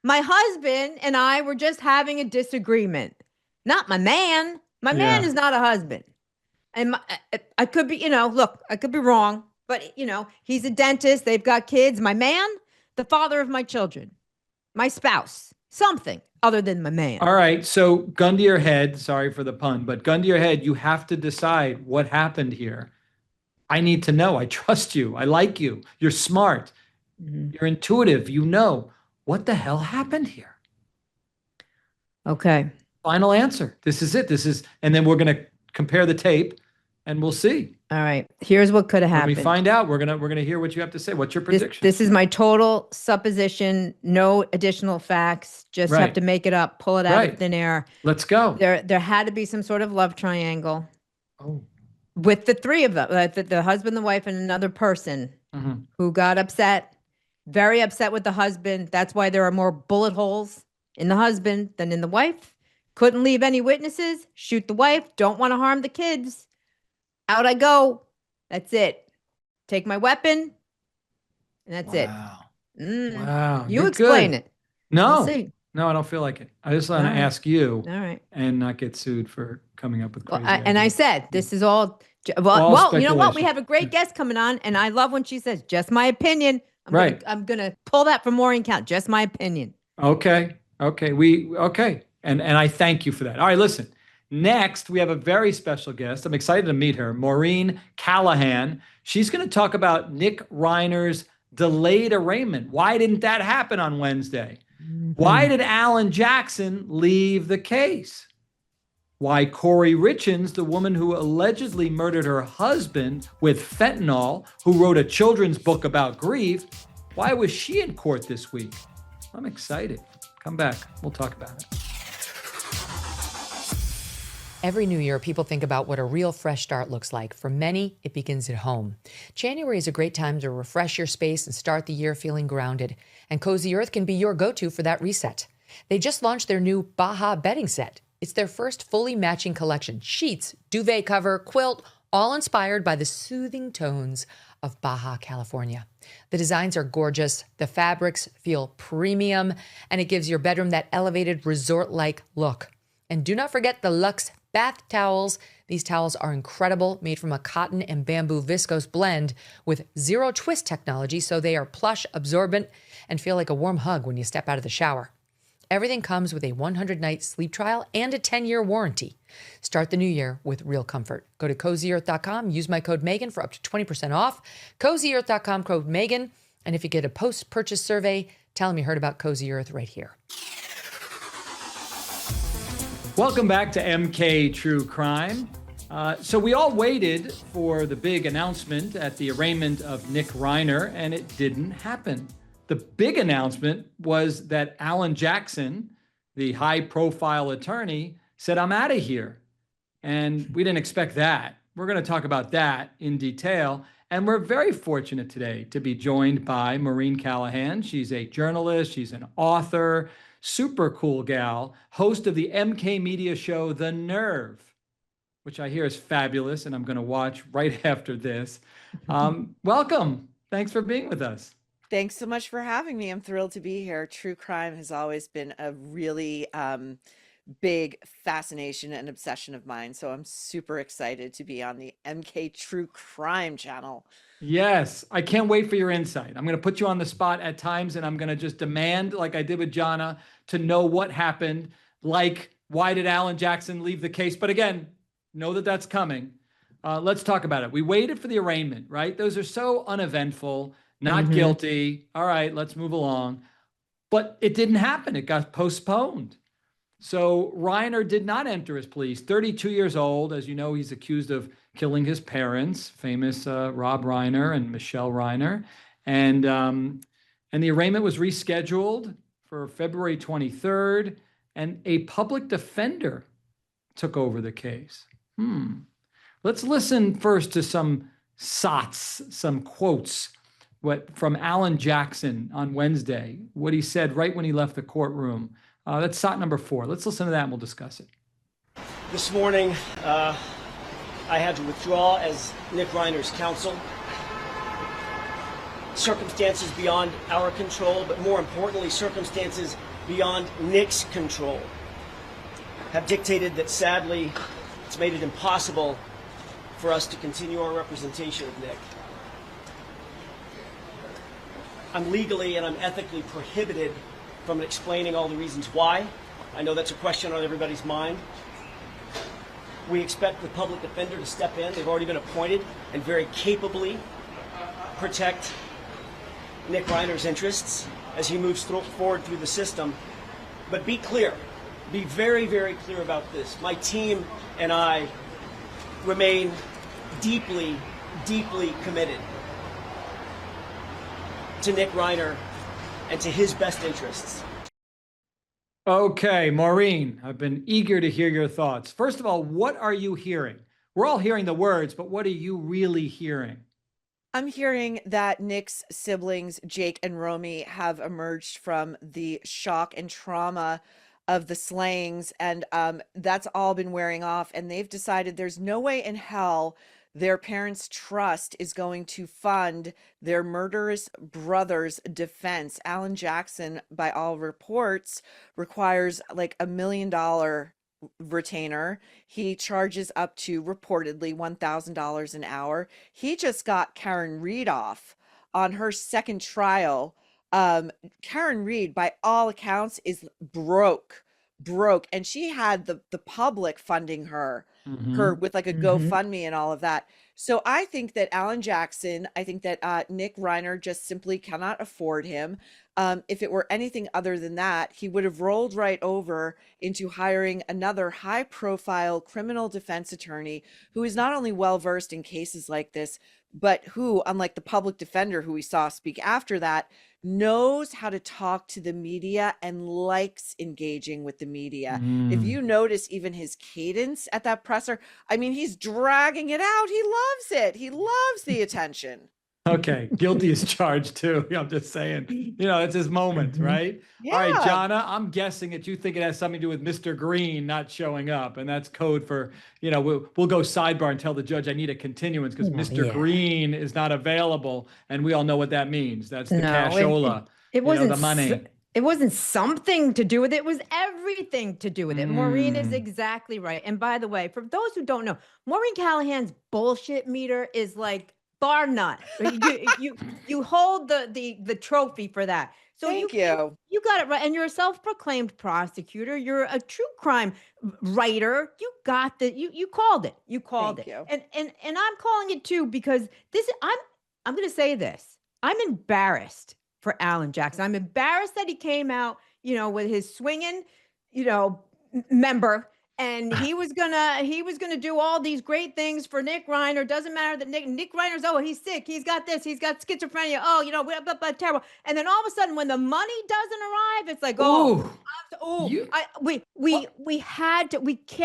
my husband and I were just having a disagreement. Not my man. My man Yeah. is not a husband. And I could be, look, I could be wrong, but he's a dentist. They've got kids. My man, the father of my children, my spouse, something other than my man. All right. So gun to your head, sorry for the pun, but gun to your head, you have to decide what happened here. I need to know. I trust you. I like you. You're smart. You're intuitive. You know what the hell happened here. Okay. Final answer. This is it. And then we're going to compare the tape and we'll see. All right. Here's what could have When happened. we find out, we're going to hear what you have to say. What's your This, prediction? this is my total supposition. No additional facts. Just have Right. to make it up, pull it out Right. of thin air. Let's go. There had to be some sort of love triangle Oh. with the 3 of them, the husband, the wife, and another person Mhm. who got upset, very upset with the husband. That's why there are more bullet holes in the husband than in the wife. Couldn't leave any witnesses. Shoot the wife. Don't want to harm the kids. Out I go. That's it. Take my weapon. And that's it. Wow. Mm. Wow. You You're explain good. it. No. We'll see. No, I don't feel like it. I just want to All right. ask you All right. and not get sued for coming up with Well, crazy and I ideas. said, this is all, All you know what? We speculation. have a great guest coming on, and I love when she says, just my opinion. Right. I'm going to pull that from Maureen Callahan, just my opinion. Okay. Okay. And I thank you for that. All right, listen. Next, we have a very special guest. I'm excited to meet her, Maureen Callahan. She's going to talk about Nick Reiner's delayed arraignment. Why didn't that happen on Wednesday? Why did Alan Jackson leave the case? Why Kouri Richins, the woman who allegedly murdered her husband with fentanyl, who wrote a children's book about grief, why was she in court this week? I'm excited. Come back. We'll talk about it. Every new year, people think about what a real fresh start looks like. For many, it begins at home. January is a great time to refresh your space and start the year feeling grounded. And Cozy Earth can be your go-to for that reset. They just launched their new Baja bedding set. It's their first fully matching collection. Sheets, duvet cover, quilt, all inspired by the soothing tones of Baja, California. The designs are gorgeous, the fabrics feel premium, and it gives your bedroom that elevated resort-like look. And do not forget the Luxe bath towels. These towels are incredible, made from a cotton and bamboo viscose blend with zero twist technology, so they are plush, absorbent, and feel like a warm hug when you step out of the shower. Everything comes with a 100-night sleep trial and a 10-year warranty. Start the new year with real comfort. Go to CozyEarth.com, use my code Megan for up to 20% off. CozyEarth.com, code Megan. And if you get a post-purchase survey, tell them you heard about Cozy Earth right here. Welcome back to MK True Crime. So we all waited for the big announcement at the arraignment of Nick Reiner, and it didn't happen. The big announcement was that Alan Jackson, the high-profile attorney, said, "I'm out of here." And we didn't expect that. We're going to talk about that in detail. And we're very fortunate today to be joined by Maureen Callahan. She's a journalist. She's an author. Super cool gal, host of the MK Media show, The Nerve, which I hear is fabulous, and I'm going to watch right after this. Welcome. Thanks for being with us. Thanks so much for having me. I'm thrilled to be here. True crime has always been a really big fascination and obsession of mine. So I'm super excited to be on the MK True Crime channel. Yes, I can't wait for your insight. I'm going to put you on the spot at times, and I'm going to just demand, like I did with Jonna, to know what happened. Like, why did Alan Jackson leave the case? But again, know that that's coming. Let's talk about it. We waited for the arraignment, right? Those are so uneventful, not guilty. All right, let's move along. But it didn't happen. It got postponed. So Reiner did not enter his plea. He's 32 years old. As you know, he's accused of killing his parents, famous Robb Reiner and Michelle Reiner. And the arraignment was rescheduled for February 23rd, and a public defender took over the case. Let's listen first to some SOTs, some quotes from Alan Jackson on Wednesday, what he said right when he left the courtroom. That's SOT number 4. Let's listen to that and we'll discuss it. This morning, I had to withdraw as Nick Reiner's counsel. Circumstances beyond our control, but more importantly, circumstances beyond Nick's control, have dictated that, sadly, it's made it impossible for us to continue our representation of Nick. I'm legally and I'm ethically prohibited from explaining all the reasons why. I know that's a question on everybody's mind. We expect the public defender to step in. They've already been appointed and very capably protect Nick Reiner's interests as he moves forward through the system. But be clear, be very, very clear about this. My team and I remain deeply, deeply committed to Nick Reiner and to his best interests. Okay, Maureen, I've been eager to hear your thoughts. First of all, what are you hearing? We're all hearing the words, but what are you really hearing? I'm hearing that Nick's siblings, Jake and Romy, have emerged from the shock and trauma of the slayings, and that's all been wearing off, and they've decided there's no way in hell their parents' trust is going to fund their murderous brother's defense. Alan Jackson, by all reports, requires like $1 million retainer. He charges up to reportedly $1,000 an hour. He just got Karen Reed off on her second trial. Karen Reed, by all accounts, is broke, and she had the public funding her with like a GoFundMe and all of that. So I think that Alan Jackson, I think that Nick Reiner just simply cannot afford him. If it were anything other than that, he would have rolled right over into hiring another high-profile criminal defense attorney who is not only well-versed in cases like this, but who, unlike the public defender who we saw speak after that, knows how to talk to the media and likes engaging with the media. If you notice even his cadence at that presser, I mean, he's dragging it out. He loves it. He loves the attention. Okay, guilty as charged too. I'm just saying, it's his moment, right? Yeah. All right, Jonna, I'm guessing that you think it has something to do with Mr. Green not showing up, and that's code for, we'll go sidebar and tell the judge I need a continuance because Mr. Green is not available, and we all know what that means. That's the cashola. It wasn't the money. It wasn't something to do with it. It was everything to do with it. Maureen is exactly right. And by the way, for those who don't know, Maureen Callahan's bullshit meter is like bar none. You hold the trophy for that. So Thank you. You got it right. And you're a self-proclaimed prosecutor. You're a true crime writer. You got that. You called it. You called Thank it. you. And I'm calling it too because I'm going to say this. I'm embarrassed for Alan Jackson. I'm embarrassed that he came out, with his swinging, member. And he was gonna do all these great things for Nick Reiner. Doesn't matter that Nick Reiner's, he's sick. He's got this. He's got schizophrenia. Terrible. And then all of a sudden, when the money doesn't arrive, it's like,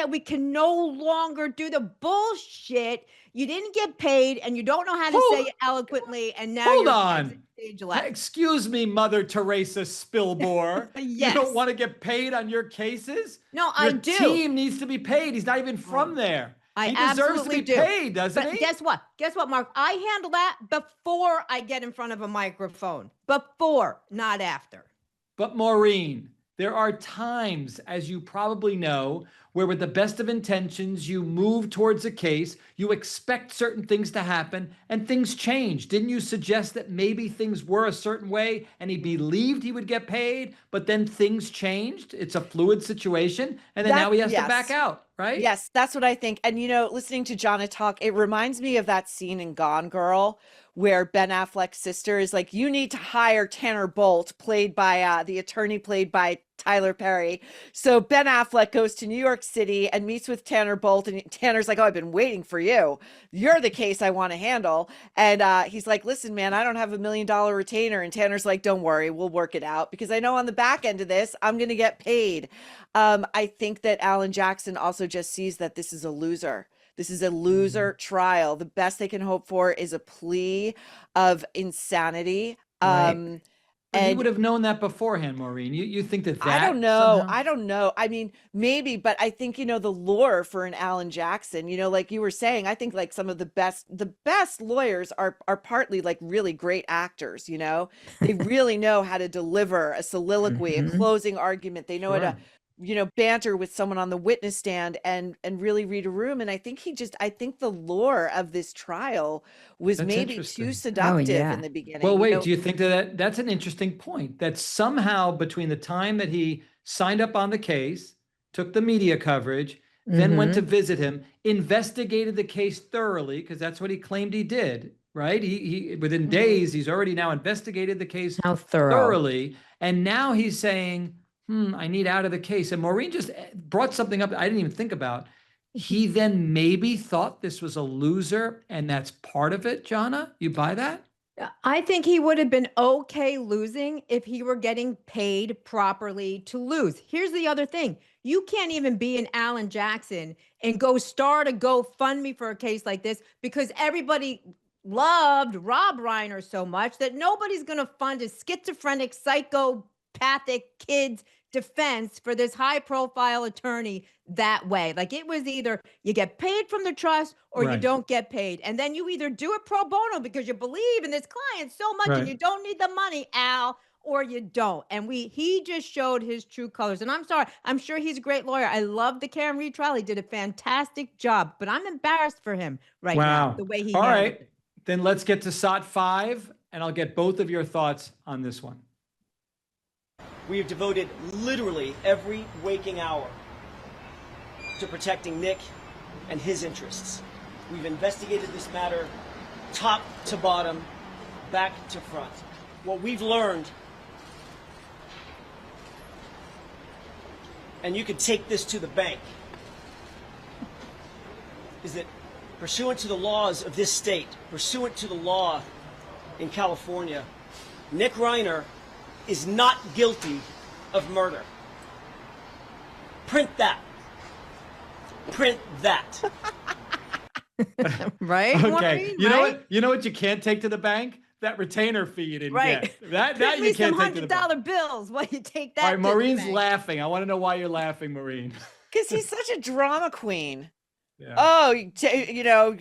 we can no longer do the bullshit. You didn't get paid, and you don't know how to say it eloquently. And now Hold you're on. stage left. Excuse me, Mother Teresa Spilbor. Yes. You don't want to get paid on your cases? No, I do. Your team needs to be paid. He's not even from there. I he deserves to be absolutely do. paid, doesn't But he? guess what? Guess what, Mark? I handle that before I get in front of a microphone. Before, not after. But Maureen, there are times, as you probably know, where with the best of intentions, you move towards a case, you expect certain things to happen, and things change. Didn't you suggest that maybe things were a certain way and he believed he would get paid, but then things changed? It's a fluid situation, and then now he has to back out, right? Yes, that's what I think. And, listening to Jonna talk, it reminds me of that scene in Gone Girl where Ben Affleck's sister is like, you need to hire Tanner Bolt, played by the attorney played by Tyler Perry. So Ben Affleck goes to New York City and meets with Tanner Bolt, and Tanner's like, I've been waiting for you. You're the case I want to handle. And he's like, listen, man, I don't have $1 million retainer. And Tanner's like, don't worry, we'll work it out because I know on the back end of this, I'm going to get paid. I think that Alan Jackson also just sees that this is a loser. This is a loser trial. The best they can hope for is a plea of insanity. Right. And you would have known that beforehand, Maureen. You think that I don't know. Somehow? I don't know. I mean, maybe, but I think, the lore for an Alan Jackson, like you were saying, I think like some of the best lawyers are partly like really great actors, they really know how to deliver a soliloquy, a closing argument. They know how to, banter with someone on the witness stand and really read a room. And I think I think the lore of this trial was maybe too seductive in the beginning. Well, wait, do you think that's an interesting point, that somehow between the time that he signed up on the case, took the media coverage, then went to visit him, investigated the case thoroughly, because that's what he claimed he did, right? He within days, he's already now investigated the case thoroughly. And now he's saying, I need out of the case. And Maureen just brought something up that I didn't even think about. He then maybe thought this was a loser, and that's part of it, Jonna? You buy that? I think he would have been okay losing if he were getting paid properly to lose. Here's the other thing. You can't even be an Alan Jackson and go start a GoFundMe for a case like this because everybody loved Robb Reiner so much that nobody's going to fund a schizophrenic, psychopathic kid's defense for this high-profile attorney that way. Like, it was either you get paid from the trust or you don't get paid. And then you either do it pro bono because you believe in this client so much and you don't need the money, Al, or you don't. And he just showed his true colors. And I'm sorry, I'm sure he's a great lawyer. I love the Karen Reed trial. He did a fantastic job, but I'm embarrassed for him now, the way he handled it. Then let's get to SOT 5, and I'll get both of your thoughts on this one. We have devoted literally every waking hour to protecting Nick and his interests. We've investigated this matter top to bottom, back to front. What we've learned, and you could take this to the bank, is that pursuant to the laws of this state, pursuant to the law in California, Nick Reiner is not guilty of murder. Print that. Print that. Right? Okay. Maureen, You know right? what? You know what you can't take to the bank? That retainer fee you didn't Right. get. That Print you me can't some take to the bank. $100 bills. Why you take that? All right, to the Maureen's bank? laughing. I want to know why you're laughing, Maureen. Because he's such a drama queen. Yeah. Oh,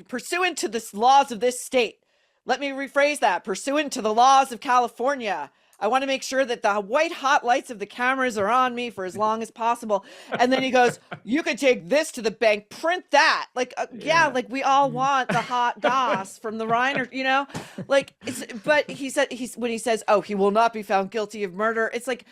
pursuant to the laws of this state. Let me rephrase that. Pursuant to the laws of California. I want to make sure that the white hot lights of the cameras are on me for as long as possible. And then he goes, you could take this to the bank, print that. Like, like we all want the hot goss from the Reiner, like but when he says, oh, he will not be found guilty of murder. It's like,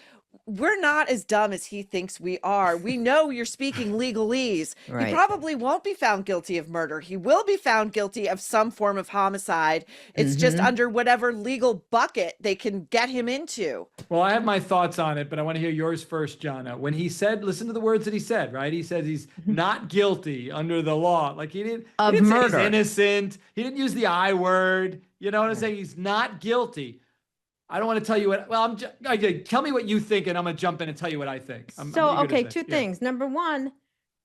we're not as dumb as he thinks we are. We know you're speaking legalese. Right. He probably won't be found guilty of murder. He will be found guilty of some form of homicide. It's just under whatever legal bucket they can get him into. Well, I have my thoughts on it, but I want to hear yours first, Jonna. When he said, listen to the words that he said, right? He says he's not guilty under the law. Like he didn't say murder. he's innocent. He didn't use the I word. You know what I'm saying? He's not guilty. I don't want to tell you what. Well, tell me what you think, and I'm going to jump in and tell you what I think. I'm eager to Okay, say. two things. Number one,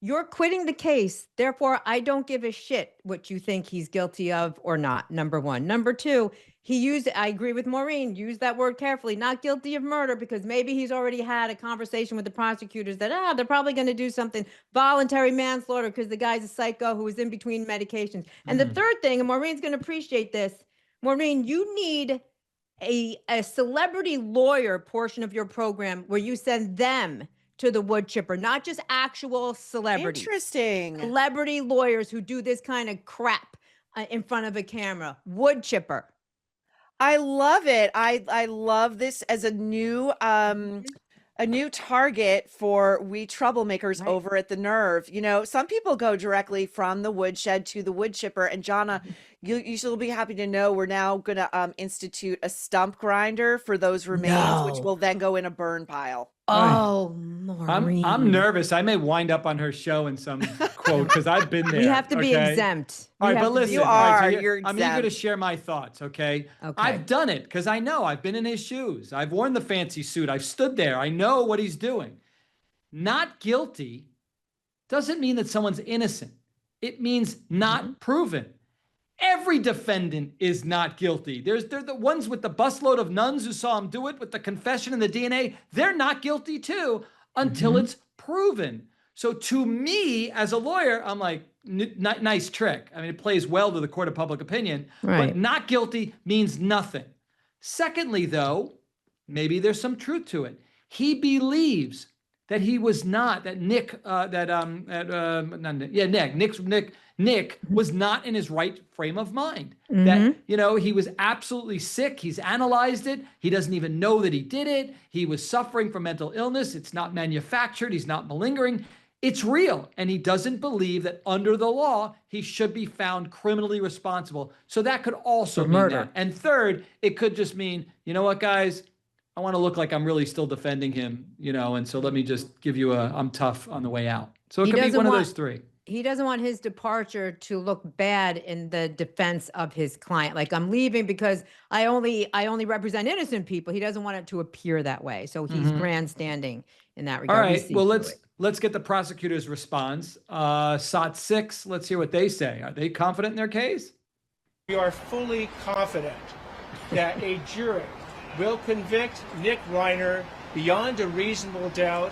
you're quitting the case. Therefore, I don't give a shit what you think he's guilty of or not. Number one. Number two, I agree with Maureen, use that word carefully, not guilty of murder, because maybe he's already had a conversation with the prosecutors that, they're probably going to do something, voluntary manslaughter, because the guy's a psycho who was in between medications. And the third thing, and Maureen's going to appreciate this, Maureen, you need a celebrity lawyer portion of your program where you send them to the wood chipper, not just actual celebrities. Interesting. Celebrity lawyers who do this kind of crap in front of a camera. Wood chipper. I love it. I love this as a new target for we troublemakers over at the Nerve. Some people go directly from the woodshed to the wood chipper. And Jonna, you should be happy to know we're now going to institute a stump grinder for those remains, which will then go in a burn pile. Oh, Maureen. I'm nervous. I may wind up on her show in some quote because I've been there. We have to be exempt. All right, but listen. You all right, are. so You're I'm eager to exempt. share my thoughts, okay? Okay. I've done it because I know. I've been in his shoes. I've worn the fancy suit. I've stood there. I know what he's doing. Not guilty doesn't mean that someone's innocent. It means not proven. Every defendant is not guilty. They're the ones with the busload of nuns who saw him do it with the confession and the DNA. They're not guilty too until it's proven. So to me, as a lawyer, I'm like, nice trick. I mean, it plays well to the court of public opinion, Right. but not guilty means nothing. Secondly, though, maybe there's some truth to it. He believes that he was not, that Nick was not in his right frame of mind. That, he was absolutely sick. He's analyzed it. He doesn't even know that he did it. He was suffering from mental illness. It's not manufactured. He's not malingering. It's real. And he doesn't believe that under the law, he should be found criminally responsible. So that could also mean murder. that. And third, it could just mean, you know what, guys? I want to look like I'm really still defending him, and so let me just give you I'm tough on the way out. So it could be one of those three. He doesn't want his departure to look bad in the defense of his client. Like, I'm leaving because I only represent innocent people. He doesn't want it to appear that way. So he's grandstanding in that regard. All right. Well, let's get the prosecutor's response. SOT 6, let's hear what they say. Are they confident in their case? We are fully confident that a jury will convict Nick Reiner beyond a reasonable doubt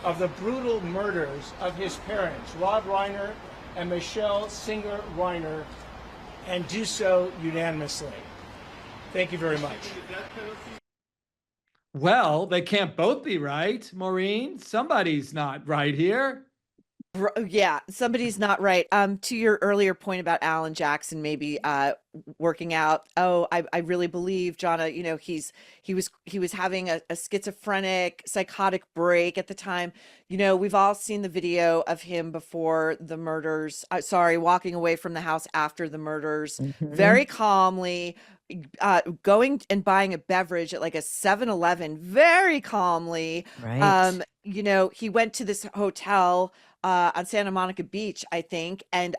of the brutal murders of his parents, Robb Reiner and Michelle Singer Reiner, and do so unanimously. Thank you very much. Well, they can't both be right, Maureen. Somebody's not right here. Yeah, somebody's not right. To your earlier point about Alan Jackson maybe working out. Oh, I really believe, Jonna, he was having a schizophrenic, psychotic break at the time. We've all seen the video of him before the murders. Walking away from the house after the murders, very calmly, going and buying a beverage at like a 7-Eleven very calmly. Right. You know, he went to this hotel on Santa Monica Beach, I think, and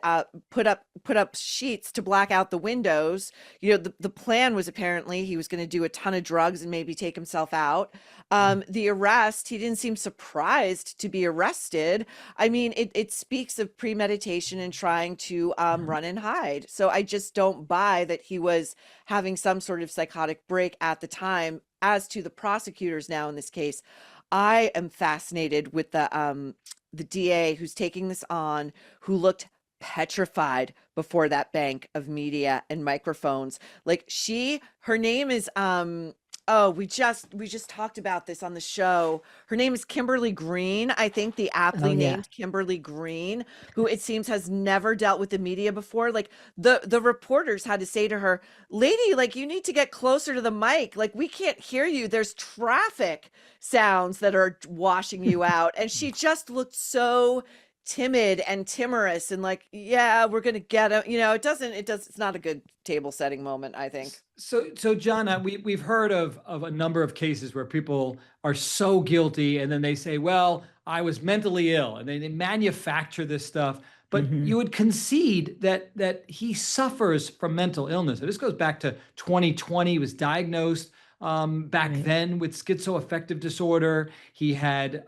put up sheets to black out the windows. You know, the plan was apparently he was going to do a ton of drugs and maybe take himself out. The arrest, he didn't seem surprised to be arrested. I mean, it speaks of premeditation and trying to run and hide. So I just don't buy that he was having some sort of psychotic break at the time. As to the prosecutors now in this case, I am fascinated with the DA who's taking this on, who looked petrified before that bank of media and microphones. Like her name is we just talked about this on the show. Her name is Kimberly Green, I think, the aptly named Kimberly Green, who it seems has never dealt with the media before. Like the reporters had to say to her, "Lady, like you need to get closer to the mic. Like we can't hear you. There's traffic sounds that are washing you out." And she just looked so timid and timorous and like, yeah, we're gonna get him. You know, it's not a good table setting moment, I think. So Jonna, we've heard of a number of cases where people are so guilty and then they say, well, I was mentally ill, and they manufacture this stuff. But you would concede that he suffers from mental illness. So this goes back to 2020. He was diagnosed back then with schizoaffective disorder. He had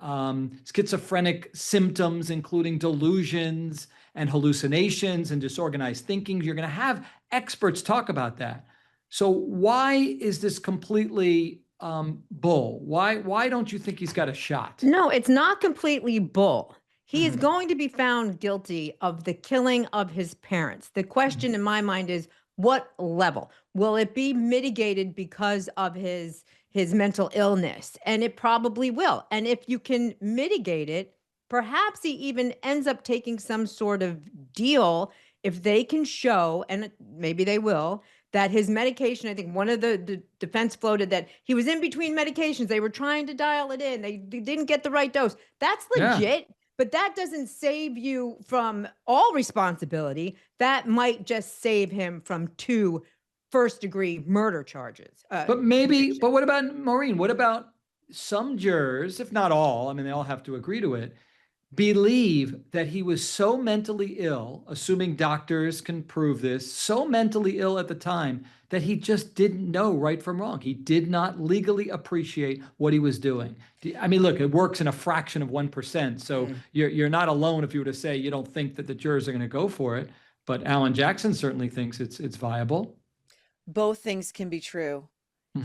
schizophrenic symptoms, including delusions and hallucinations and disorganized thinking. You're going to have experts talk about that. So why is this completely bull? Why don't you think he's got a shot? No, it's not completely bull. He is going to be found guilty of the killing of his parents. The question in my mind is, what level? Will it be mitigated because of his mental illness? And it probably will. And if you can mitigate it, perhaps he even ends up taking some sort of deal if they can show, and maybe they will, that his medication, I think one of the defense floated that he was in between medications. They were trying to dial it in. They didn't get the right dose. That's legit. But that doesn't save you from all responsibility. That might just save him from 2 first-degree murder charges. But what about Maureen? What about some jurors, if not all, I mean, they all have to agree to it, believe that he was so mentally ill, assuming doctors can prove this, so mentally ill at the time that he just didn't know right from wrong. He did not legally appreciate what he was doing. I mean, look, it works in a fraction of 1%. So you're not alone if you were to say you don't think that the jurors are going to go for it. But Alan Jackson certainly thinks it's viable. Both things can be true.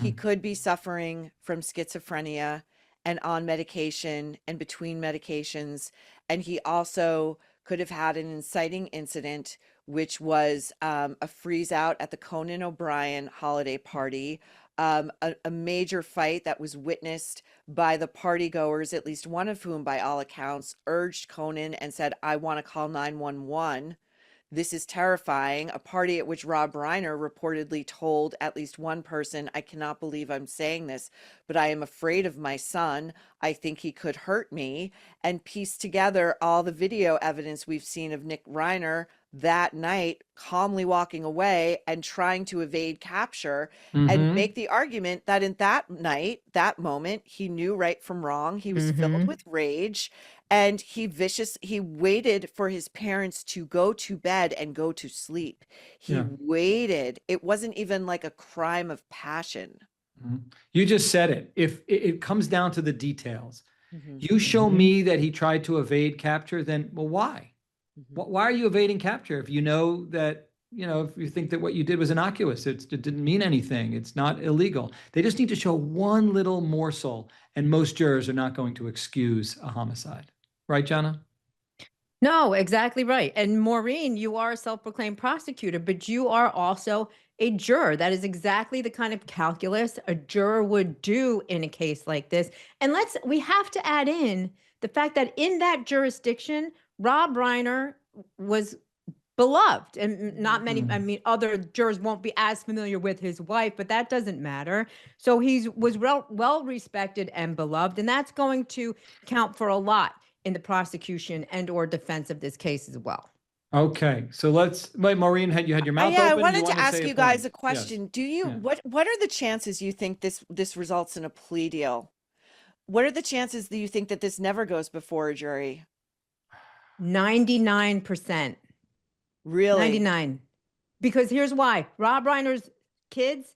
He could be suffering from schizophrenia and on medication and between medications. And he also could have had an inciting incident, which was a freeze out at the Conan O'Brien holiday party, a major fight that was witnessed by the party goers, at least one of whom, by all accounts, urged Conan and said, "I want to call 911. This is terrifying." A party at which Robb Reiner reportedly told at least one person, "I cannot believe I'm saying this, but I am afraid of my son. I think he could hurt me," and pieced together all the video evidence we've seen of Nick Reiner that night, calmly walking away and trying to evade capture, and make the argument that in that night, that moment, he knew right from wrong. He was filled with rage. And he waited for his parents to go to bed and go to sleep. He waited. It wasn't even like a crime of passion. You just said it. If it comes down to the details, you show me that he tried to evade capture, then, well, why? Why are you evading capture if you know that, if you think that what you did was innocuous, it didn't mean anything, it's not illegal? They just need to show one little morsel, and most jurors are not going to excuse a homicide. Right, Jonna? No, exactly right. And Maureen, you are a self-proclaimed prosecutor, but you are also a juror. That is exactly the kind of calculus a juror would do in a case like this. And we have to add in the fact that in that jurisdiction, Robb Reiner was beloved, and not many, I mean, other jurors won't be as familiar with his wife, but that doesn't matter. So he was well respected and beloved, and that's going to count for a lot in the prosecution and or defense of this case as well. Okay, so wait, Maureen, you had your mouth Yeah, I open. wanted You to wanna ask say you guys a point? Yes. question. Do you Yeah. what are the chances you think this results in a plea deal? What are the chances that you think that this never goes before a jury? 99%. Really? 99. Because here's why. Robb Reiner's kids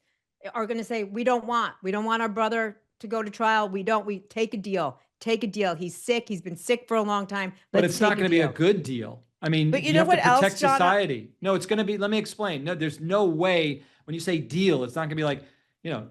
are going to say, we don't want our brother to go to trial. We take a deal. Take a deal. He's sick. He's been sick for a long time. But Let's it's not take going to be a deal. good deal. I mean, But you you know have to what else, protect Jonna? society. No, it's going to be, let me explain. No, there's no way when you say deal, it's not going to be like,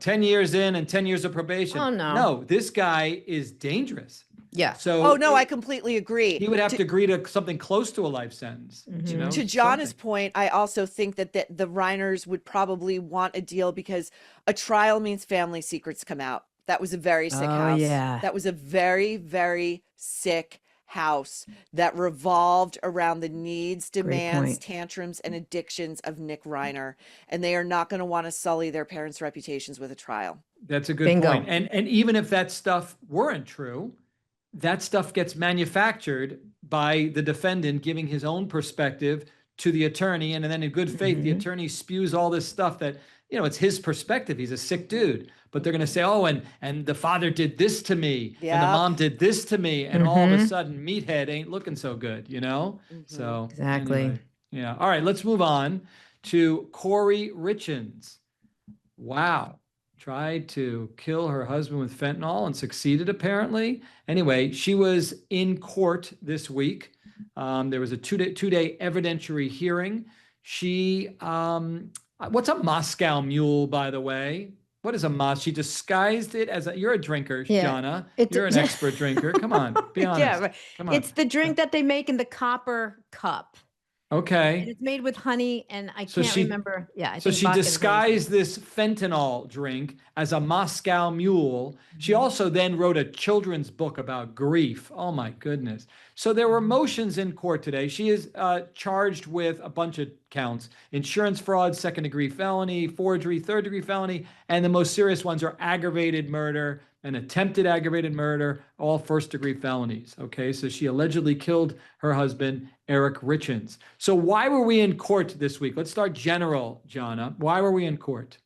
10 years in and 10 years of probation. Oh, no. No, this guy is dangerous. Yeah. So Oh no, I completely agree. he would have to agree to something close to a life sentence. To Jonna's point, I also think that the Reiners would probably want a deal because a trial means family secrets come out. That was a very sick house. Yeah. That was a very, very sick house that revolved around the needs, demands, point. tantrums, and addictions of Nick Reiner. And they are not going to want to sully their parents' reputations with a trial. That's a good Bingo. point. And even if that stuff weren't true, that stuff gets manufactured by the defendant giving his own perspective to the attorney. And then in good faith, the attorney spews all this stuff that, it's his perspective. He's a sick dude. But they're going to say, oh, and the father did this to me. And the mom did this to me. And all of a sudden, meathead ain't looking so good, So Exactly. anyway, yeah. All right, let's move on to Kouri Richins. Wow. Tried to kill her husband with fentanyl and succeeded, apparently. Anyway, she was in court this week. There was a two-day evidentiary hearing. She, what's a Moscow Mule, by the way? What is a Moscow? She disguised it as you're a drinker, Jonna. You're an expert drinker. Come on, be honest. Yeah, right. Come on. It's the drink that they make in the copper cup. And Okay. it's made with honey, and I So can't she- remember. Yeah, I So think she vodka and honey. disguised this fentanyl drink as a Moscow Mule. She also then wrote a children's book about grief. Oh my goodness. So there were motions in court today. She is charged with a bunch of counts: insurance fraud, second-degree felony, forgery, third-degree felony, and the most serious ones are aggravated murder and attempted aggravated murder, all first-degree felonies. Okay, so she allegedly killed her husband, Eric Richins. So why were we in court this week? Let's start general, Jonna. Why were we in court?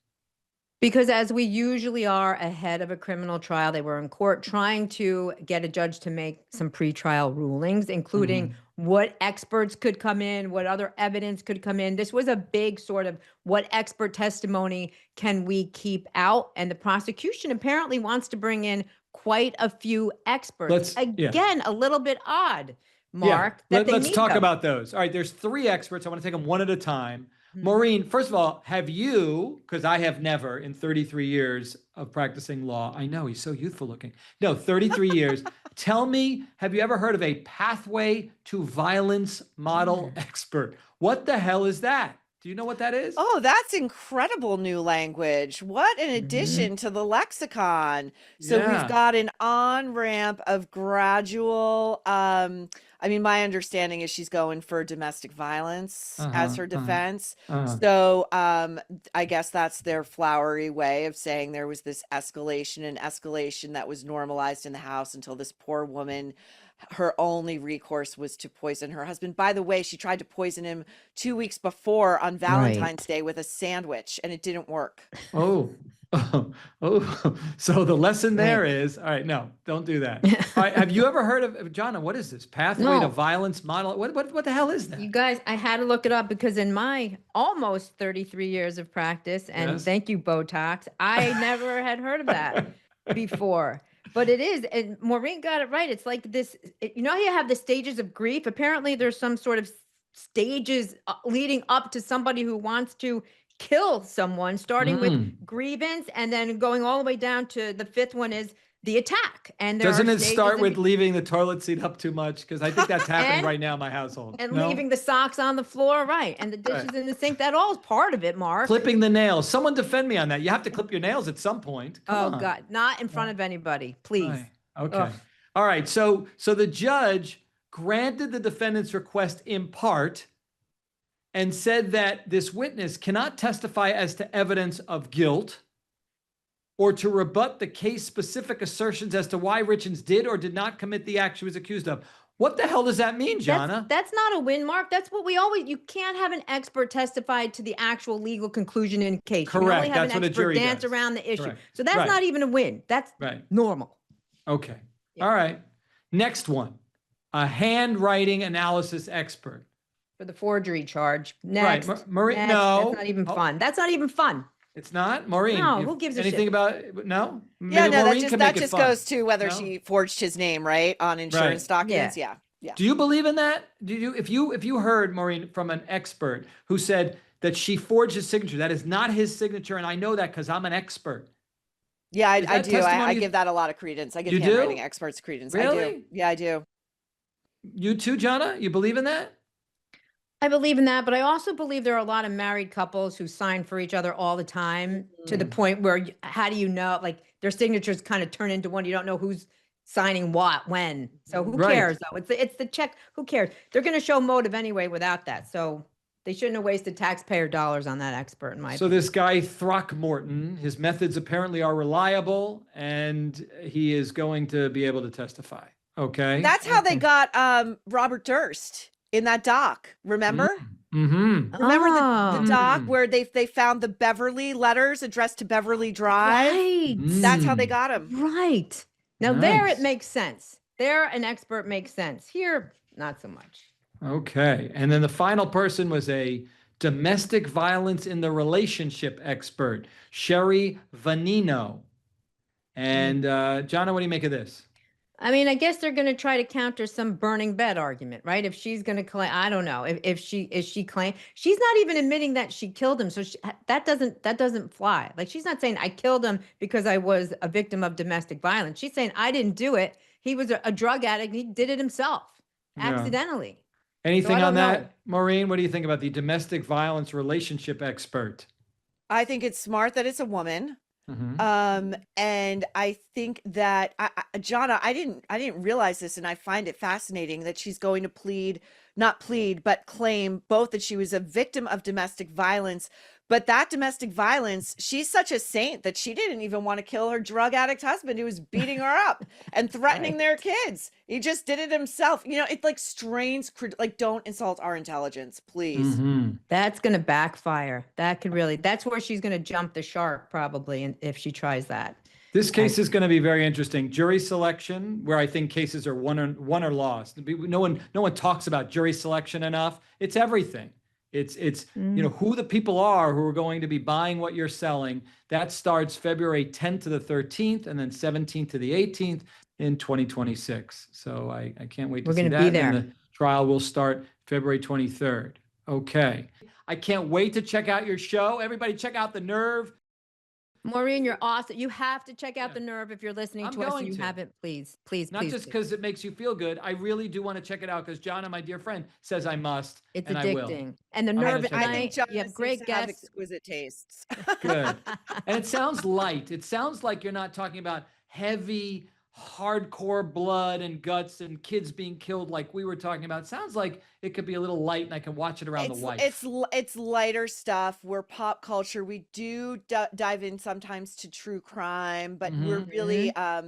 Because as we usually are ahead of a criminal trial, they were in court trying to get a judge to make some pretrial rulings, including what experts could come in, what other evidence could come in. This was a big sort of what expert testimony can we keep out? And the prosecution apparently wants to bring in quite a few experts. Again, a little bit odd, Mark. Yeah. That they Let's need talk them. about those. All right, there's 3 experts. I want to take them one at a time. Maureen, first of all, have you, because I have never in 33 years of practicing law, I know he's so youthful looking. No, 33 years. Tell me, have you ever heard of a pathway to violence model expert? What the hell is that? Do you know what that is? Oh, that's incredible new language. What an addition to the lexicon. So Yeah. we've got an on-ramp of gradual, my understanding is she's going for domestic violence as her defense. So I guess that's their flowery way of saying there was this escalation that was normalized in the house until this poor woman, her only recourse was to poison her husband. By the way, she tried to poison him 2 weeks before on Valentine's Day with a sandwich, and it didn't work. Oh. So the lesson there is, all right, no, don't do that. All right, have you ever heard of, Jonna, what is this? Pathway to No. violence model? What the hell is that? You guys, I had to look it up because in my almost 33 years of practice, and Yes. thank you, Botox, I never had heard of that before. But it is, and Maureen got it right. It's like this, you know how you have the stages of grief? Apparently there's some sort of stages leading up to somebody who wants to kill someone, starting with grievance and then going all the way down to the 5th one is the attack. And there Doesn't are it stages start in- with leaving the toilet seat up too much? Because I think that's happening And- right now in my household. and No? leaving the socks on the floor, right? And the dishes in the sink. That all is part of it, Mark. Clipping the nails. Someone defend me on that. You have to clip your nails at some point. Come Oh on. God, not in front of anybody, please. Right. Okay. Ugh. All right. So the judge granted the defendant's request in part and said that this witness cannot testify as to evidence of guilt or to rebut the case-specific assertions as to why Richins did or did not commit the act she was accused of. What the hell does that mean, Jonna? That's not a win, Mark. That's what you can't have an expert testify to the actual legal conclusion in a case. You can Correct. only have That's an what a expert jury dance does. around the issue. Correct. So that's Right. not even a win. That's normal. Okay. Yeah. All right. Next one. A handwriting analysis expert. For the forgery charge. Next. Right. Maureen, Next. no. That's not even fun. That's not even fun. It's not? Maureen. No, who gives a anything shit? about no? Yeah, Maybe no, Maureen that can just make it fun. goes to whether No? she forged his name, right, on insurance documents. Yeah. Yeah. Do you believe in that? Do you if you heard, Maureen, from an expert who said that she forged his signature, that is not his signature, and I know that because I'm an expert. Yeah, Is I that do. I testimony- give that a lot of credence. I give You do? handwriting experts credence. I do. Really? Yeah, I do. You too, Jonna? You believe in that? I believe in that, but I also believe there are a lot of married couples who sign for each other all the time to the point where how do you know, like their signatures kind of turn into one. You don't know who's signing what, when. So who Right. cares though? It's the check. Who cares? They're going to show motive anyway without that. So they shouldn't have wasted taxpayer dollars on that expert in my So opinion. this guy Throckmorton, his methods apparently are reliable, and he is going to be able to testify. Okay. That's how they got Robert Durst in that doc. Remember? Mm-hmm. Remember the Oh. doc where they found the Beverly letters addressed to Beverly Drive? Right. That's how they got him. Right. Now there Nice. it makes sense. There an expert makes sense. Here, not so much. Okay. And then the final person was a domestic violence in the relationship expert, Sherry Vanino. And Jonna, what do you make of this? I mean, I guess they're going to try to counter some burning bed argument, right? If she's going to claim, I don't know if she claim she's not even admitting that she killed him. So that doesn't fly. Like she's not saying I killed him because I was a victim of domestic violence. She's saying I didn't do it. He was a drug addict. He did it himself accidentally. Anything don't on that, know. Maureen? What do you think about the domestic violence relationship expert? I think it's smart that it's a woman. Mhm. And I think that Jonna, I didn't realize this, and I find it fascinating that she's going to not plead, but claim both that she was a victim of domestic violence. But that domestic violence, she's such a saint that she didn't even want to kill her drug addict husband who was beating her up and threatening their kids. He just did it himself. You know, it like strains, like don't insult our intelligence, please. Mhm. That's going to backfire. That's where she's going to jump the shark probably. And if she tries that. This case is going to be very interesting. Jury selection, where I think cases are won or lost. No one talks about jury selection enough. It's everything. It's you know who the people are who are going to be buying what you're selling. That starts February 10th to the 13th, and then 17th to the 18th in 2026. So I can't wait to We're see gonna that. be there. And the trial will start February 23rd. Okay. I can't wait to check out your show. Everybody, check out The Nerve. Maureen, you're awesome. You have to check out The Nerve if you're listening I'm to us going and you to. haven't. Please, please, Not please. just do. because it makes you feel good. I really do want to check it out because Jonna, my dear friend, says I must. It's and I will. addicting. And The I'm gonna Nerve at check it out. I think night, Jonna you have seems great to have guests. exquisite tastes. Good. And it sounds light. It sounds like you're not talking about heavy, hardcore blood and guts and kids being killed like we were talking about. It sounds like it could be a little light and I can watch it around the wife. It's lighter stuff. We're pop culture. We do dive in sometimes to true crime, but we're really a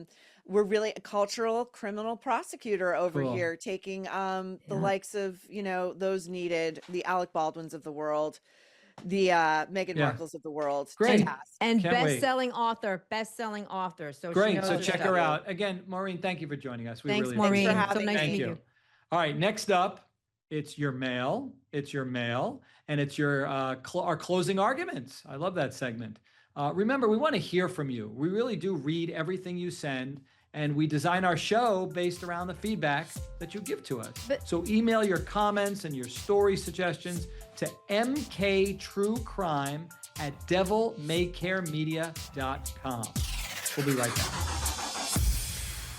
cultural criminal prosecutor over Cool. here, taking the likes of those needed, the Alec Baldwins of the world, the Meghan Yeah. Markles of the world. Great. to task. And Can't wait. best-selling author. So she Great. knows So her check stuff. her out. Again, Maureen, thank you for joining us. We Thanks, really Maureen. appreciate it. having So nice to Thank meet you. you. All right, next up, it's your mail. It's your mail, and it's your our closing arguments. I love that segment. Remember, we want to hear from you. We really do read everything you send, and we design our show based around the feedback that you give to us. So email your comments and your story suggestions to mktruecrime@devilmaycaremedia.com. We'll be right back.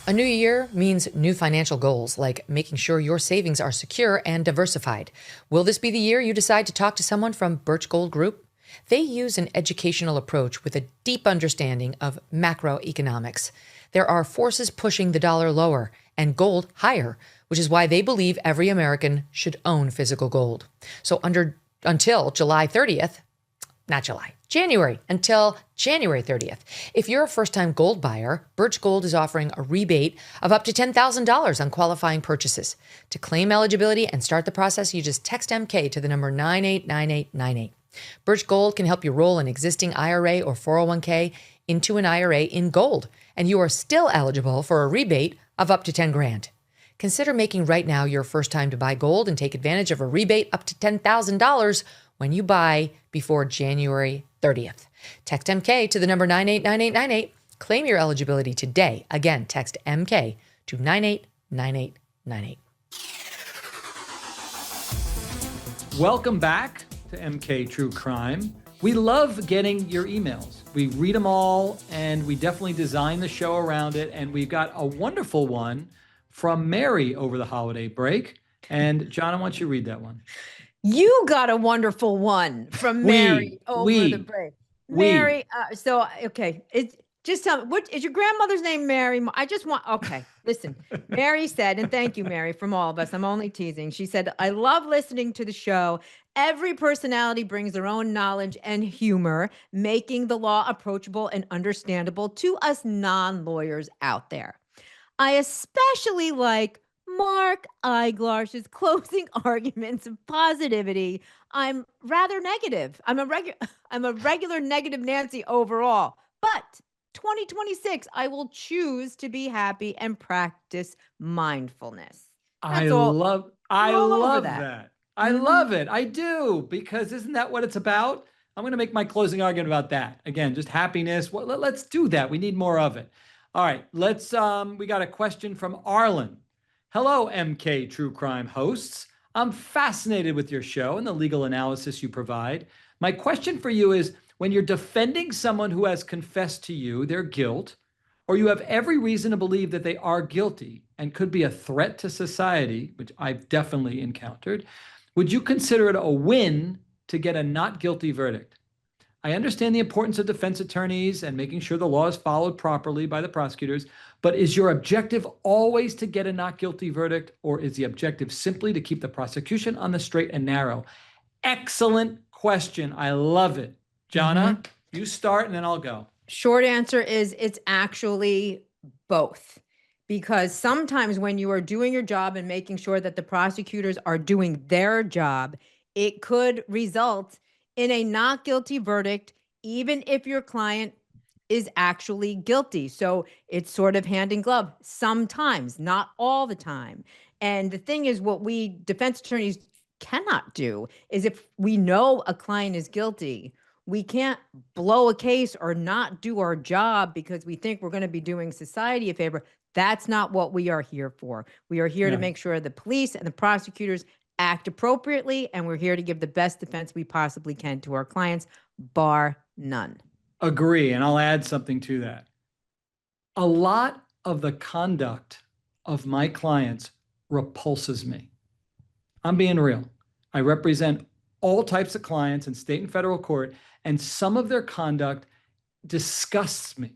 A new year means new financial goals, like making sure your savings are secure and diversified. Will this be the year you decide to talk to someone from Birch Gold Group? They use an educational approach with a deep understanding of macroeconomics. There are forces pushing the dollar lower and gold higher, which is why they believe every American should own physical gold. So until July 30th, January until January 30th. If you're a first-time gold buyer, Birch Gold is offering a rebate of up to $10,000 on qualifying purchases. To claim eligibility and start the process, you just text MK to the number 989898. Birch Gold can help you roll an existing IRA or 401k into an IRA in gold, and you are still eligible for a rebate of up to 10 grand. Consider making right now your first time to buy gold and take advantage of a rebate up to $10,000 when you buy before January 30th. Text MK to the number 989898. Claim your eligibility today. Again, text MK to 989898. Welcome back to MK True Crime. We love getting your emails. We read them all, and we definitely design the show around it. And we've got a wonderful one from Mary over the holiday break. And Jonna, why don't you read that one? You got a wonderful one from Mary over the break. Mary, okay. Just tell me, what is your grandmother's name, Mary? Okay, listen. Mary said, and thank you, Mary, from all of us. I'm only teasing. She said, I love listening to the show. Every personality brings their own knowledge and humor, making the law approachable and understandable to us non-lawyers out there. I especially like Mark Eiglarsh's closing arguments of positivity. I'm rather negative. I'm a regular negative Nancy overall, but 2026, I will choose to be happy and practice mindfulness. I love that. I love it. I do, because isn't that what it's about? I'm going to make my closing argument about that. Again, just happiness. Well, let's do that. We need more of it. All right, we got a question from Arlen. Hello, MK True Crime hosts. I'm fascinated with your show and the legal analysis you provide. My question for you is, when you're defending someone who has confessed to you their guilt, or you have every reason to believe that they are guilty and could be a threat to society, which I've definitely encountered, would you consider it a win to get a not guilty verdict? I understand the importance of defense attorneys and making sure the law is followed properly by the prosecutors, but is your objective always to get a not guilty verdict, or is the objective simply to keep the prosecution on the straight and narrow? Excellent question. I love it. Jonna, you start and then I'll go. Short answer is it's actually both. Because sometimes when you are doing your job and making sure that the prosecutors are doing their job, it could result in a not guilty verdict, even if your client is actually guilty. So it's sort of hand in glove sometimes, not all the time. And the thing is, what we defense attorneys cannot do is, if we know a client is guilty, we can't blow a case or not do our job because we think we're going to be doing society a favor. That's not what we are here for. We are here to make sure the police and the prosecutors act appropriately, and we're here to give the best defense we possibly can to our clients, bar none. Agree, and I'll add something to that. A lot of the conduct of my clients repulses me. I'm being real. I represent all types of clients in state and federal court, and some of their conduct disgusts me.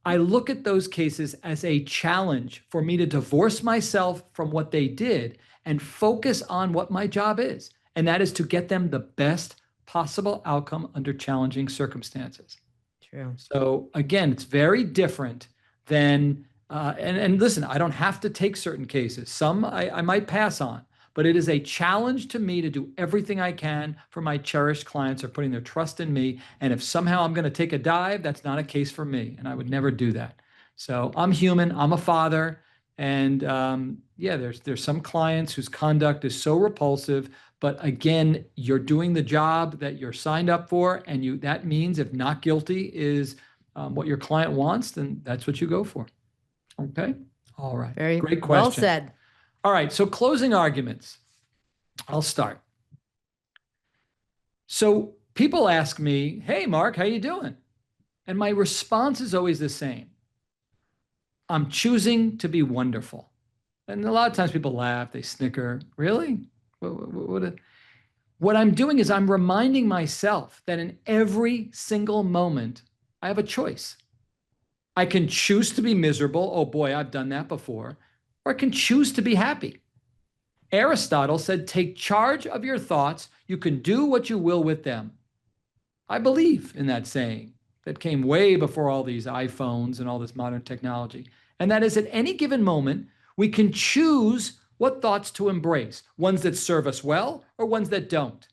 I look at those cases as a challenge for me to divorce myself from what they did and focus on what my job is, and that is to get them the best possible outcome under challenging circumstances. True. So again, it's very different than, and listen, I don't have to take certain cases. Some I might pass on, but it is a challenge to me to do everything I can for my cherished clients who are putting their trust in me. And if somehow I'm going to take a dive, that's not a case for me, and I would never do that. So I'm human, I'm a father, and there's some clients whose conduct is so repulsive, but again, you're doing the job that you're signed up for, and that means if not guilty is what your client wants, then that's what you go for. Okay? All right. Very great question. Well said. All right, so closing arguments. I'll start. So people ask me, hey, Mark, how you doing? And my response is always the same. I'm choosing to be wonderful. And a lot of times people laugh, they snicker. Really? What I'm doing is I'm reminding myself that in every single moment, I have a choice. I can choose to be miserable. Oh boy, I've done that before. Or I can choose to be happy. Aristotle said, take charge of your thoughts. You can do what you will with them. I believe in that saying that came way before all these iPhones and all this modern technology. And that is, at any given moment, we can choose what thoughts to embrace, ones that serve us well or ones that don't.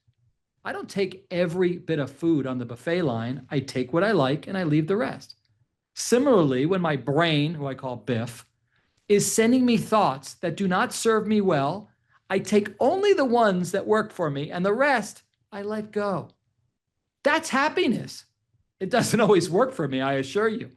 I don't take every bit of food on the buffet line. I take what I like and I leave the rest. Similarly, when my brain, who I call Biff, is sending me thoughts that do not serve me well, I take only the ones that work for me and the rest I let go. That's happiness. It doesn't always work for me, I assure you.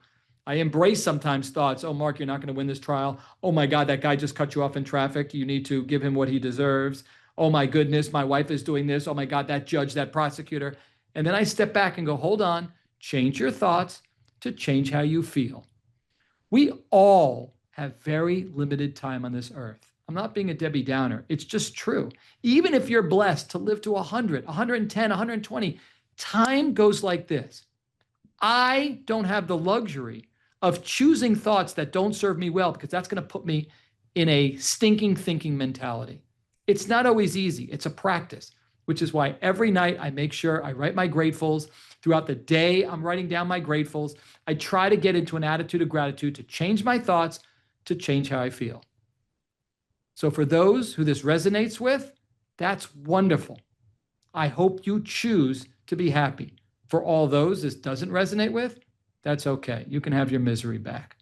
I embrace sometimes thoughts, oh, Mark, you're not going to win this trial. Oh my God, that guy just cut you off in traffic. You need to give him what he deserves. Oh my goodness, my wife is doing this. Oh my God, that judge, that prosecutor. And then I step back and go, hold on, change your thoughts to change how you feel. We all have very limited time on this earth. I'm not being a Debbie Downer. It's just true. Even if you're blessed to live to 100, 110, 120, time goes like this. I don't have the luxury of choosing thoughts that don't serve me well, because that's going to put me in a stinking thinking mentality. It's not always easy. It's a practice, which is why every night I make sure I write my gratefuls. Throughout the day, I'm writing down my gratefuls. I try to get into an attitude of gratitude to change my thoughts, to change how I feel. So for those who this resonates with, that's wonderful. I hope you choose to be happy. For all those this doesn't resonate with, that's okay. You can have your misery back.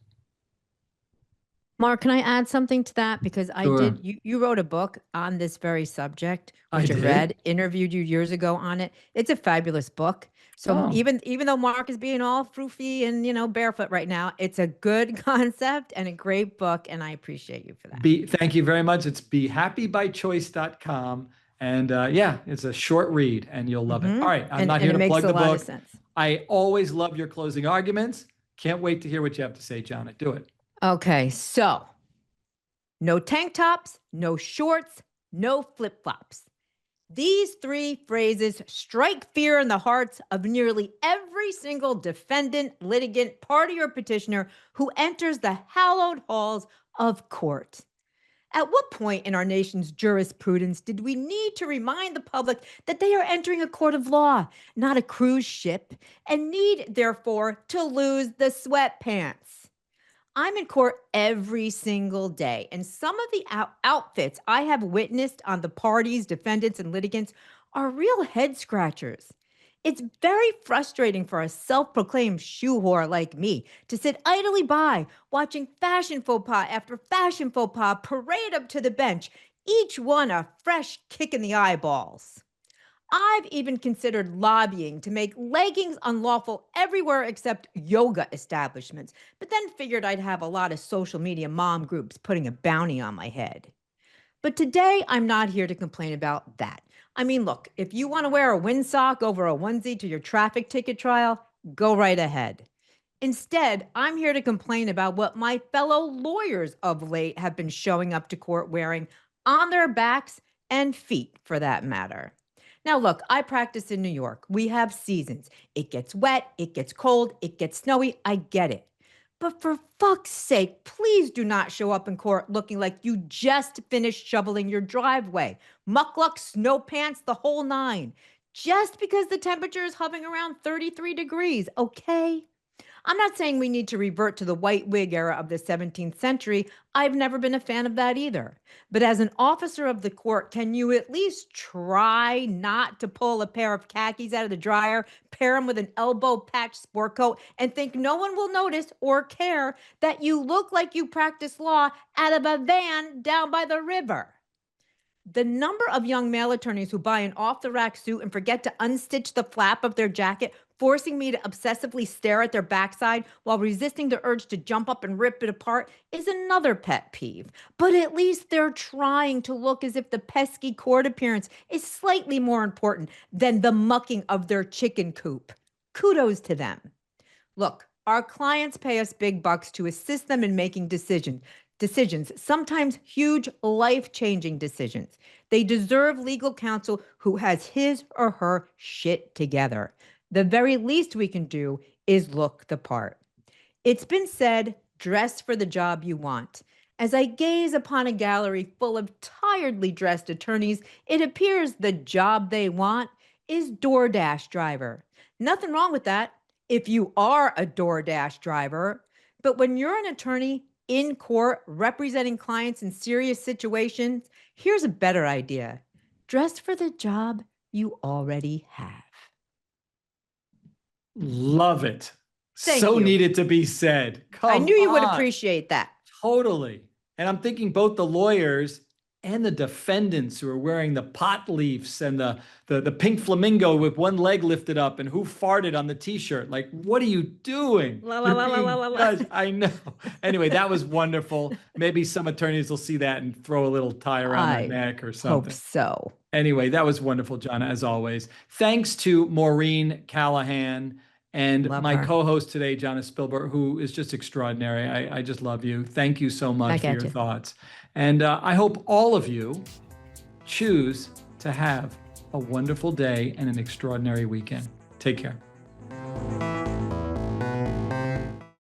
Mark, can I add something to that? Because Sure. you wrote a book on this very subject, I which I did? read, interviewed you years ago on it. It's a fabulous book. So Oh. even though Mark is being all froofy and barefoot right now, it's a good concept and a great book, and I appreciate you for that. Thank you very much. It's behappybychoice.com. And yeah, it's a short read and you'll love it. All right, I'm not here to plug the It makes a lot book. of sense. I always love your closing arguments. Can't wait to hear what you have to say, Jonna. Do it. Okay, so no tank tops, no shorts, no flip-flops. These three phrases strike fear in the hearts of nearly every single defendant, litigant, party, or petitioner who enters the hallowed halls of court. At what point in our nation's jurisprudence did we need to remind the public that they are entering a court of law, not a cruise ship, and need, therefore, to lose the sweatpants? I'm in court every single day, and some of the outfits I have witnessed on the parties, defendants, and litigants are real head scratchers. It's very frustrating for a self-proclaimed shoe whore like me to sit idly by watching fashion faux pas after fashion faux pas parade up to the bench, each one a fresh kick in the eyeballs. I've even considered lobbying to make leggings unlawful everywhere except yoga establishments, but then figured I'd have a lot of social media mom groups putting a bounty on my head. But today, I'm not here to complain about that. I mean, look, if you want to wear a windsock over a onesie to your traffic ticket trial, go right ahead. Instead, I'm here to complain about what my fellow lawyers of late have been showing up to court wearing on their backs and feet, for that matter. Now, look, I practice in New York. We have seasons. It gets wet, it gets cold, it gets snowy. I get it. But for fuck's sake, please do not show up in court looking like you just finished shoveling your driveway. Muckluck, snow pants, the whole nine. Just because the temperature is hovering around 33 degrees, okay? I'm not saying we need to revert to the white wig era of the 17th century. I've never been a fan of that either. But as an officer of the court, can you at least try not to pull a pair of khakis out of the dryer, pair them with an elbow patch sport coat, and think no one will notice or care that you look like you practice law out of a van down by the river? The number of young male attorneys who buy an off-the-rack suit and forget to unstitch the flap of their jacket, forcing me to obsessively stare at their backside while resisting the urge to jump up and rip it apart, is another pet peeve. But at least they're trying to look as if the pesky court appearance is slightly more important than the mucking of their chicken coop. Kudos to them. Look, our clients pay us big bucks to assist them in making decisions, sometimes huge, life-changing decisions. They deserve legal counsel who has his or her shit together. The very least we can do is look the part. It's been said, dress for the job you want. As I gaze upon a gallery full of tiredly dressed attorneys, it appears the job they want is DoorDash driver. Nothing wrong with that if you are a DoorDash driver. But when you're an attorney in court representing clients in serious situations, here's a better idea. Dress for the job you already have. Love it. Thank So you. needed to be said. I knew you would on. appreciate that. Totally. And I'm thinking both the lawyers and the defendants who are wearing the pot leaves and the pink flamingo with one leg lifted up and who farted on the t-shirt. Like, what are you doing? La, la, You're la, la, being la, la, la. judged. I know. Anyway, that was wonderful. Maybe some attorneys will see that and throw a little tie around I their neck or Hope something. so. Anyway, that was wonderful, Jonna, as always. Thanks to Maureen Callahan and Love my her. co-host today, Jonna Spilbor, who is just extraordinary. I just love you. Thank you so much Back for at your you. thoughts. And I hope all of you choose to have a wonderful day and an extraordinary weekend. Take care.